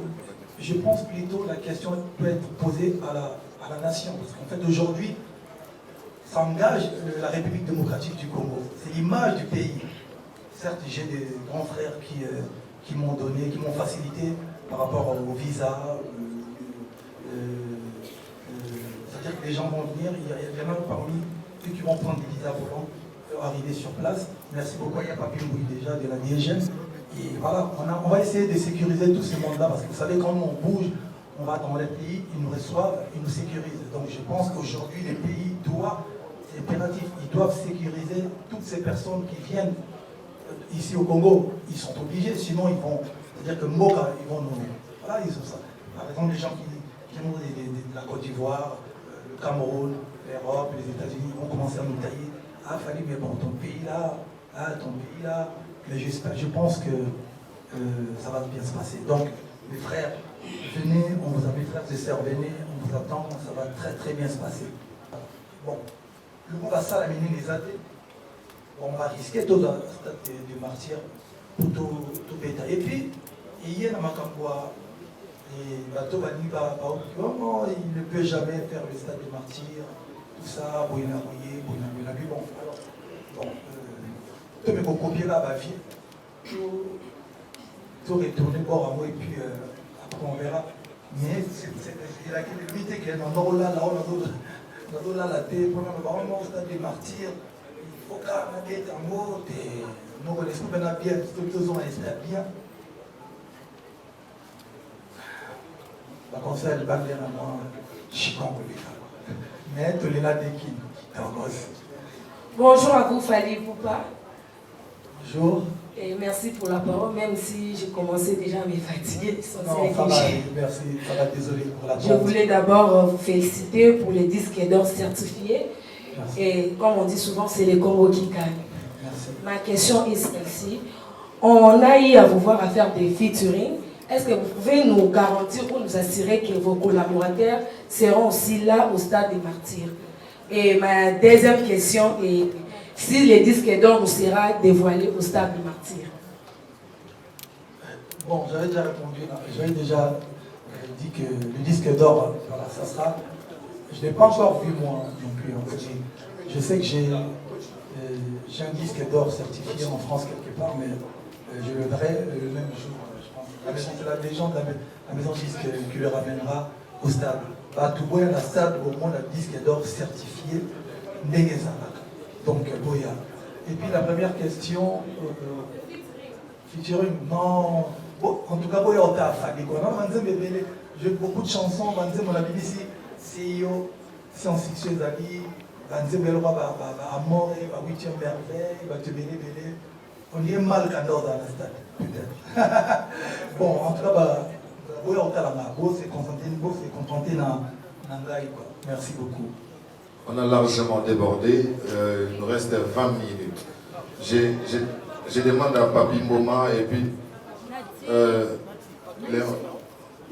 je pense plutôt que la question peut être posée à la nation. Parce qu'en fait, aujourd'hui, ça engage la République démocratique du Congo. C'est l'image du pays. Certes, j'ai des grands frères qui m'ont donné, qui m'ont facilité par rapport au visa. C'est-à-dire que les gens vont venir, il y en a parmi ceux qui vont prendre des visas volants, arriver sur place. Merci beaucoup, il y a Papi Mbouy déjà de la DGM. Et voilà, on va essayer de sécuriser tout ce monde-là, parce que vous savez, quand on bouge, on va dans les pays, ils nous reçoivent, ils nous sécurisent. Donc je pense qu'aujourd'hui, les pays doivent, c'est impératif, ils doivent sécuriser toutes ces personnes qui viennent ici au Congo. Ils sont obligés, sinon ils vont, c'est-à-dire que Moka, ils vont nous... Voilà, ils ont ça. Par exemple, les gens qui viennent de la Côte d'Ivoire, le Cameroun, l'Europe, les États-Unis, vont commencer à nous tailler. Ah, Fali, mais bon, ton pays là, ton pays là. Mais je pense que ça va bien se passer. Donc, mes frères, venez, on vous appelle frères et sœurs, venez, on vous attend, ça va très très bien se passer. Bon, le groupe va ça amener les athées. On va risquer tout le stade de martyr pour tout bêta. Et puis, il y a un Makambwa, et bateau va dire, non, il ne peut jamais faire le stade de martyr, tout ça, Boyna, bon, alors, bon, tout me copier là, ma vie, tout retourner bord à moi, et puis après on verra. Mais c'est la limite qui est dans là, la tête, pour le stade de martyr. Il faut qu'on ait un mot, nous connaissons bien, tous on espère bien. La conseil, le bac à moi, je suis congolais. Mais tous les là des qui, bonjour à vous, Fali Poupa. Bonjour. Et merci pour la parole, même si j'ai commencé déjà à me fatiguer. Non, ça va, merci, ça va, désolé pour la Je voulais d'abord vous féliciter pour les disques d'or certifiés. Merci. Et comme on dit souvent, c'est les Congo qui gagnent. Merci. Ma question est celle-ci. On a eu à vous voir à faire des featuring. Est-ce que vous pouvez nous garantir ou nous assurer que vos collaborateurs seront aussi là au stade des martyrs? Et ma deuxième question est si le disque d'or nous sera dévoilé au stade des martyrs. Bon, j'avais déjà répondu là. J'avais déjà dit que le disque d'or, voilà, ça sera. Je ne l'ai pas encore vu moi non plus. En fait. Je sais que j'ai un disque d'or certifié en France quelque part, mais je le verrai le même jour. C'est la légende de la maison disque qui le ramènera au stade. Boya, la stade, au moins, le disque d'or certifié, Negezalak. Donc, Boya. Et puis, la première question, featuring, non. Bon, en tout cas, Boya, on t'a fait. J'ai beaucoup de chansons, on a dit ici, CEO, science-fiction, Amore, 8e merveille, on y est mal qu'à dans la stade, peut-être. Bon, en tout cas, c'est merci beaucoup. On a largement débordé, il nous reste 20 minutes. Je demande à Papi Mboma et puis Léon.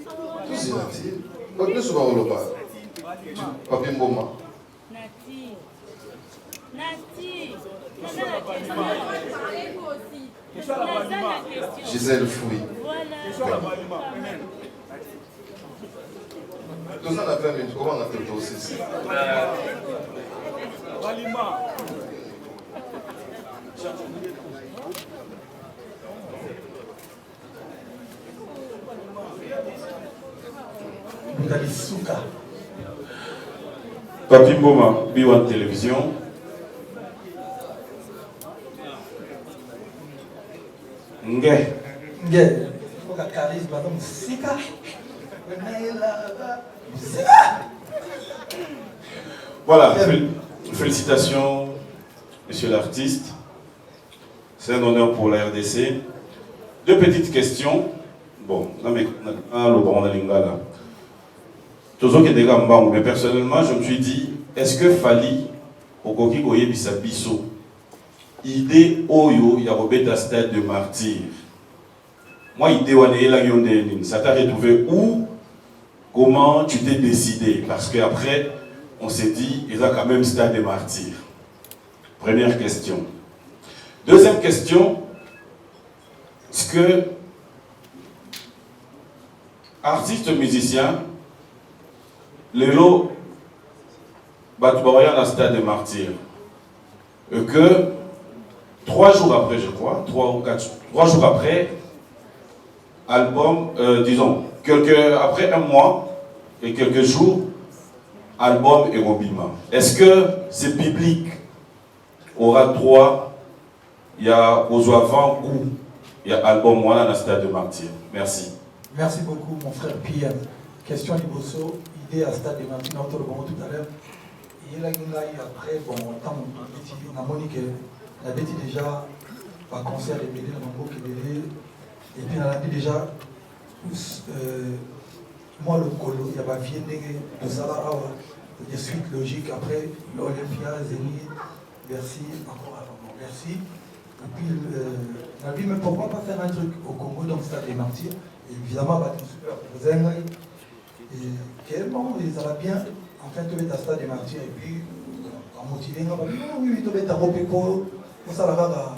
Tout c'est Nati. Papi Mboma. Gisèle Fouy. Tout ça, on a 20 minutes. Comment on a fait le aussi? Papi Mboma, B1 Télévision. Nge. Nge. Il faut que charisme, donc Sika. Voilà, félicitations, monsieur l'artiste. C'est un honneur pour la RDC. Deux petites questions. Bon, mais personnellement, je me suis dit, est-ce que Fally, au Koki Koye Bisabiso, idée Oyo, Yarobeta stade de martyr. Moi, idée Wane, ça t'a retrouvé où? Comment tu t'es décidé? Parce qu'après, on s'est dit, il y a quand même stade de martyr. Première question. Deuxième question, est-ce que artiste musicien, le lot, Batoubaroya dans stade de martyr, et que 3 jours après, je crois, 3 jours après, album, disons, après 1 mois et quelques jours, album et Robima. Est-ce que ce public aura droit, il y a aux avant ou il y a album voilà dans le stade de martyr? Merci. Merci beaucoup mon frère Pierre. Question Liboso, idée à stade de martyr, notre bon tout à l'heure. Il y a après, bon, tant on a Monique, on a dit déjà, par concert de Bélé, dans mon et puis on a dit déjà, moi le colo, il y a pas vieux de Salah, des suites logiques après, l'Olympia, Zénith, Bercy, encore avant, merci. Et puis, on a dit, mais pourquoi pas faire un truc au Congo dans le stade des martyrs? Et évidemment, bah, super, vous avez et quel moment ils allaient bien, en fait, tu mets ta stade des martyrs, et puis, en motivé, on va dire, oui, tu mets ta robe pour ça, là-bas,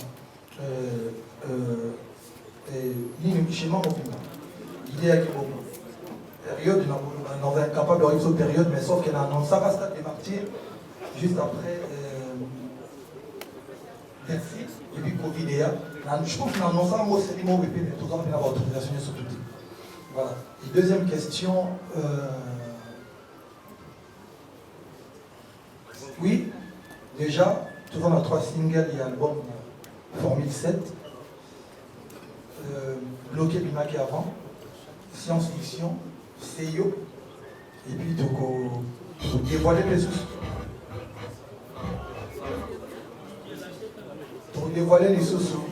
chez moi, il est avec moi. Période, on est incapable de réussir cette période, mais sauf qu'elle a annoncé ça va stade des martyrs, juste après Bercy, et puis Covid. Je pense qu'on a annoncé un mot, c'est les mots, mais tout le monde a l'autorisation sur tout. Voilà. Et deuxième question, oui, déjà, tout le monde a 3 singles et albums Formule 7. Bloqué Bimaki avant, science-fiction, CIO, et puis donc dévoiler les sous. Pour dévoiler les sous.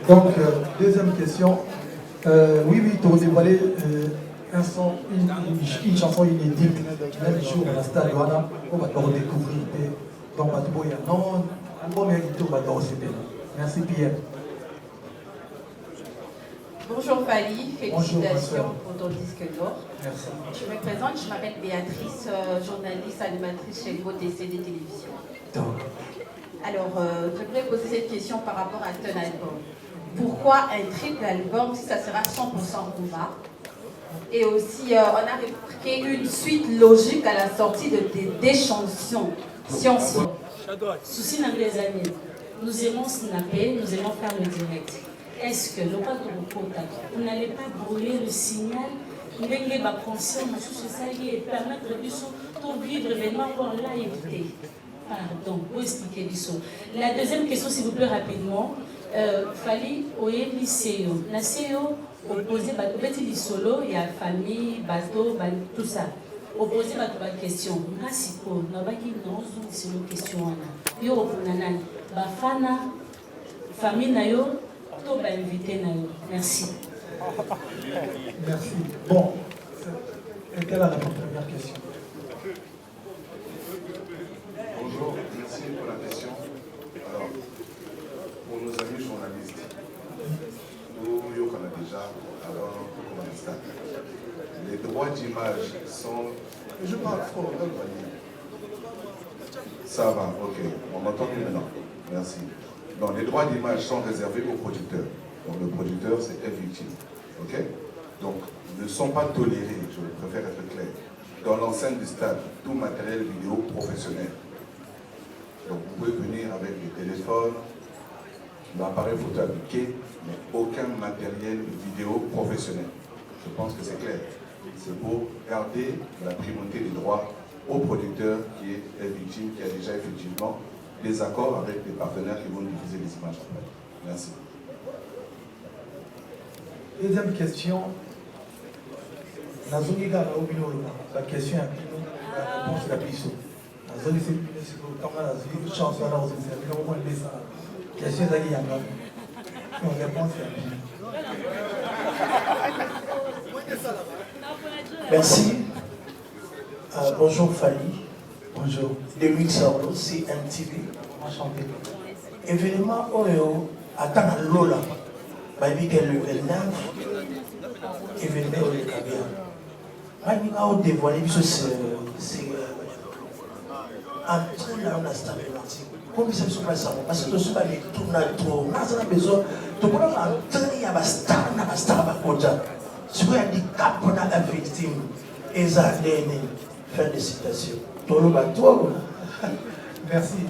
Donc, deuxième question. Oui, pour dévoiler une chanson inédite, même jour à la stade, on va le redécouvrir. Donc, non, on va mériter, on va le recevoir. Merci Pierre. Bonjour Fally, félicitations pour ton disque d'or. Merci. Je me présente, je m'appelle Béatrice, journaliste, animatrice chez OTC des télévisions. Alors, je voudrais poser cette question par rapport à ton album. Pourquoi un triple album si ça sera 100% combat? Et aussi, on a remarqué une suite logique à la sortie de des chansons scientifiques. Souci dans les années, nous aimons snapper, nous aimons faire le direct. Est-ce que le roi de Rokota, vous n'allez pas brûler le signal, n'ayez pas conscience de ça et permettre de vivre l'événement en live? Pardon, vous expliquez l'histoire. La deuxième question, s'il vous plaît, rapidement. Fally oye lycéo. Na CEO opposé à solo, il y a famille, bateau, tout ça. Opposé à la question. Merci pour nous avons c'est une question. Yo opunana, bafana, famille na yo. Merci. Merci. Bon, quelle est la première question? Bonjour, merci pour la question. Alors, pour nos amis journalistes, nous, on a déjà, alors, comment on start. Les droits d'image sont... Je parle fort, ça va, ok. On m'entend plus maintenant. Merci. Donc, les droits d'image sont réservés aux producteurs. Donc, le producteur, c'est un victime. OK? Donc, ne sont pas tolérés, je préfère être clair, dans l'enceinte du stade, tout matériel vidéo professionnel. Donc, vous pouvez venir avec des téléphones, l'appareil photo appliqué, mais aucun matériel vidéo professionnel. Je pense que c'est clair. C'est pour garder la primauté des droits au producteur qui est victime, qui a déjà effectivement des accords avec des partenaires qui vont diffuser les images après. Merci. Deuxième question. La question est la réponse est la plus chaude. La zone c'est comme la chance à la zone c'est au moins les ça. Question là il y a une réponse est Merci. Bonjour Fali. Bonjour. Deluc Sarlo, c'est MTV. Enchanté. Événement Oyo, attends Lola. Baby le 29. Événement Oyo Kabia. Baby a dévoilé, c'est un train là, on a stade romantique. Comme ça, c'est pas ça. Parce que tout ça, les tournages, on a besoin. Tout le monde a un train, il y a un star, il y a un star à Koja. Si vous avez des cap pour la victime, et ça, fin de citation. Merci.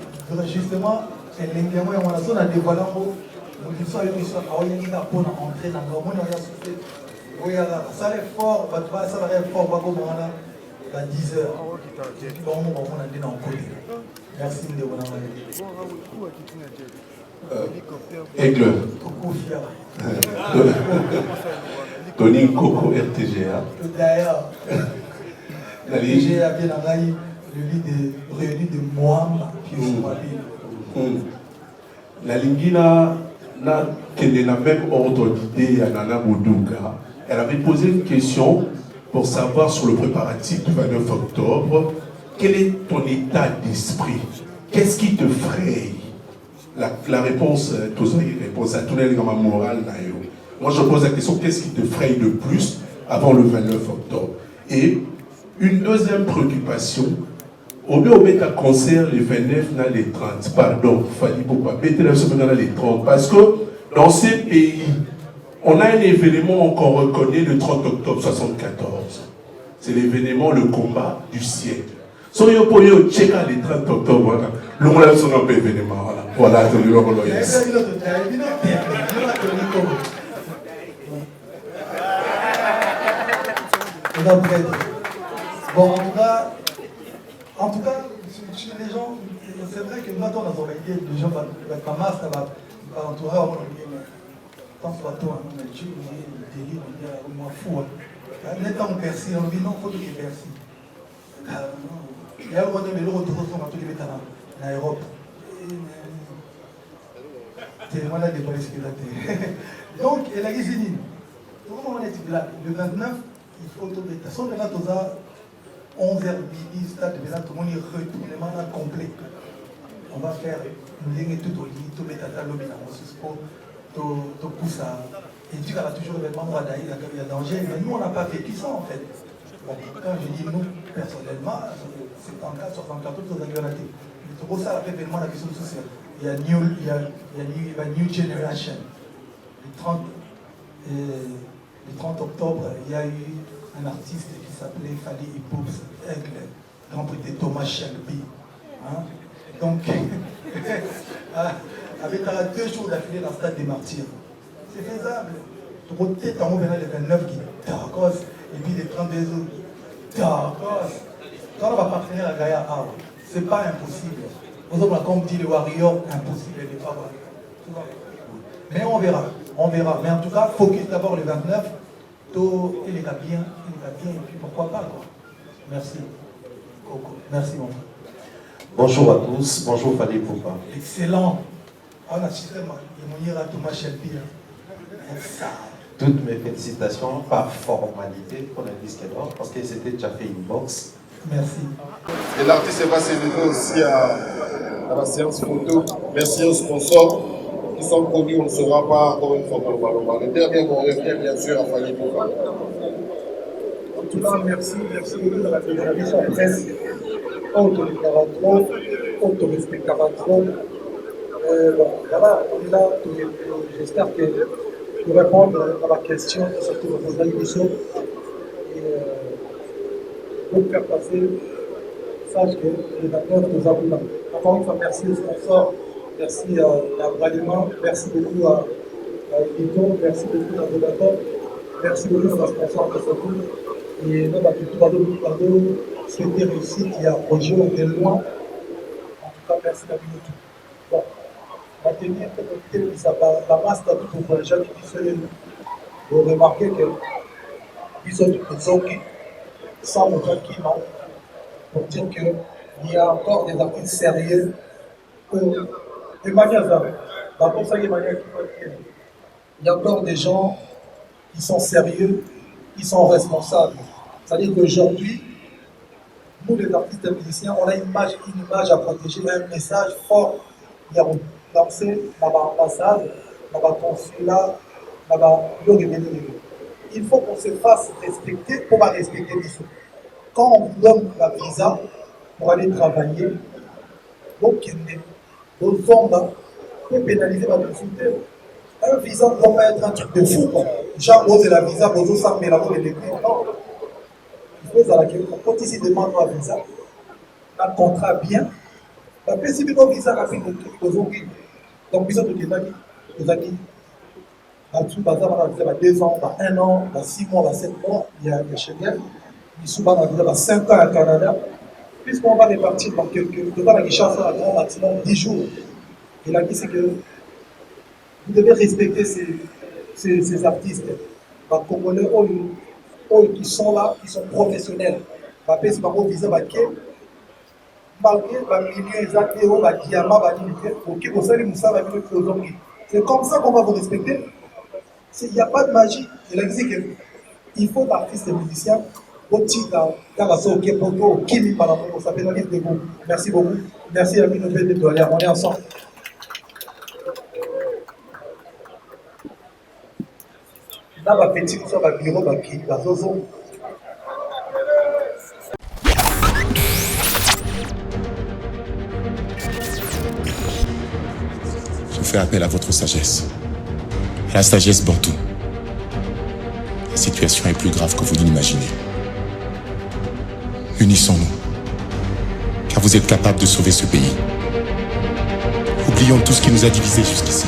Justement, l'élément on a dévoilé un mot. Nous disons à l'émission, on a entré dans le monde, on a ça est fort, ça va être fort, à 10h. Bon, on a dit dans le côté. Merci de vous Aigle. Tony Coco RTGA. D'ailleurs, RTGA bien envahi le lit de réuni de Mohamed La Lingina qu'elle est la même ordre d'idée à Nana Boudouga. Elle avait posé une question pour savoir sur le préparatif du 29 octobre, quel est ton état d'esprit? Qu'est-ce qui te fraye? La réponse, réponse à tout le monde morale. Moi, je pose la question, qu'est-ce qui te fraye le plus avant le 29 octobre? Et une deuxième préoccupation, au lieu de mettre un concert les 29, les 30, pardon, Fali pourquoi mettre les 30, parce que dans ces pays, on a un événement qu'on reconnaît le 30 octobre 1974. C'est l'événement, le combat du siècle. Si on peut checker les 30 octobre, l'on a son événement. Voilà, c'est le long de bon, en tout cas, chez les gens, c'est vrai que nous, on a organisé les gens, pas masse, ça va entourer, on a dit, tant soit toi, on a dit, on m'en fout. Net en Percy, on dit non, il faut que tu Percy. Il y a un moment donné, le retour sur tous les métalles en Europe. C'est moi là, des polices qui donc, elle a dit, tout le monde est là, le 29, il faut tout mettre. Son de là, 11h midi, stade de là, tout le monde est retournement complet. On va faire une ligne tout au lit, tout mettre à la lobby, tout pousse à. Et tu as toujours le membre à il y a danger, mais nous on n'a pas vécu ça en fait. Bon, quand je dis nous, personnellement, c'est en cas 64 autres années. C'est pour ça l'événement de la question sociale. Il y a New Generation. Le 30 octobre, il y a eu un artiste qui s'appelait Fali Ipops, Aigle, grand prix de Thomas Shelby. Hein? Donc, avec 2 jours d'affilée dans le stade des Martyrs. C'est faisable. Peut-être en haut, les 29 qui Tarkos, et puis les 32 autres. Tarkos. Quand on va partenaire à Gaïa, c'est pas impossible. Par exemple, comme dit le Warrior, impossible de ne pas voir. Mais on verra. Mais en tout cas, focus d'abord le 29. Tout, il est bien, et puis pourquoi pas, quoi. Merci. Coco. Merci, mon frère. Bonjour à tous, bonjour Fali Poupa. Excellent. On a système, il y a Thomas Shelby. Toutes mes félicitations par formalité pour le disque d'or, parce que c'était déjà fait une box. Merci. Et l'artiste va s'élever aussi à la séance photo. Merci aux sponsors qui sont connus, on ne saura pas encore une fois globalement. Le dernier mot revient bien sûr à Fali Poupa. En tout cas, merci beaucoup de la fédération presse. On te respectera trop. Bon, voilà, on est là. J'espère que pour répondre à la question, surtout le président Bissot, et pour faire passer, sache que les acteurs nous avons là. Encore une fois, merci aux sponsors, merci à Braliment, merci beaucoup à Edito, merci beaucoup à Donator, merci beaucoup à la sponsor de ce coup. Et même à tout Bado, souhaiter réussite, il y a Roger de loin. En tout cas, merci à vous. Bon, on va tenir la masse de tout pour Jacques Bissot. vous remarquez que ils ont des zones sans aucun qui manque pour dire qu'il y a encore des artistes sérieux que de manière pour ça, il y a encore des gens qui sont sérieux, qui sont responsables. C'est-à-dire qu'aujourd'hui, nous les artistes et musiciens, on a une image à protéger, un message fort. Il y a lancé dans l'ambassade, dans le consulat, dans le. Il faut qu'on se fasse respecter pour respecter les choses. Quand on vous donne la visa pour aller travailler, donc nos hommes peut pénaliser la société. Un visa ne doit pas être un truc de fou. Genre, vous avez la visa, vous avez ça, mais la vous est non. Il faut quand ici demande un visa, un contrat bien, la principe de visa a fait le truc aujourd'hui. Donc, visa de Kenaki, vous avez dit, il y a 2 ans, 1 an, 6 mois, 7 mois, il y a chez elle. Il y a 5 ans au Canada. Puisqu'on va répartir par quelques temps, la chance à grand maximum 10 jours. Et la question, c'est que vous devez respecter ces artistes. Les Congolais qui sont là, qui sont professionnels. Malgré les c'est comme ça qu'on va vous respecter. Il n'y a pas de magie. Il faut d'artistes et musiciens. Merci beaucoup. Merci à nous de doyer. On est ensemble. Là, ma petite, ça va bureau, va zozo. Je fais appel à votre sagesse. À la sagesse bantou. La situation est plus grave que vous ne l'imaginez. Unissons-nous, car vous êtes capables de sauver ce pays. Oublions tout ce qui nous a divisés jusqu'ici.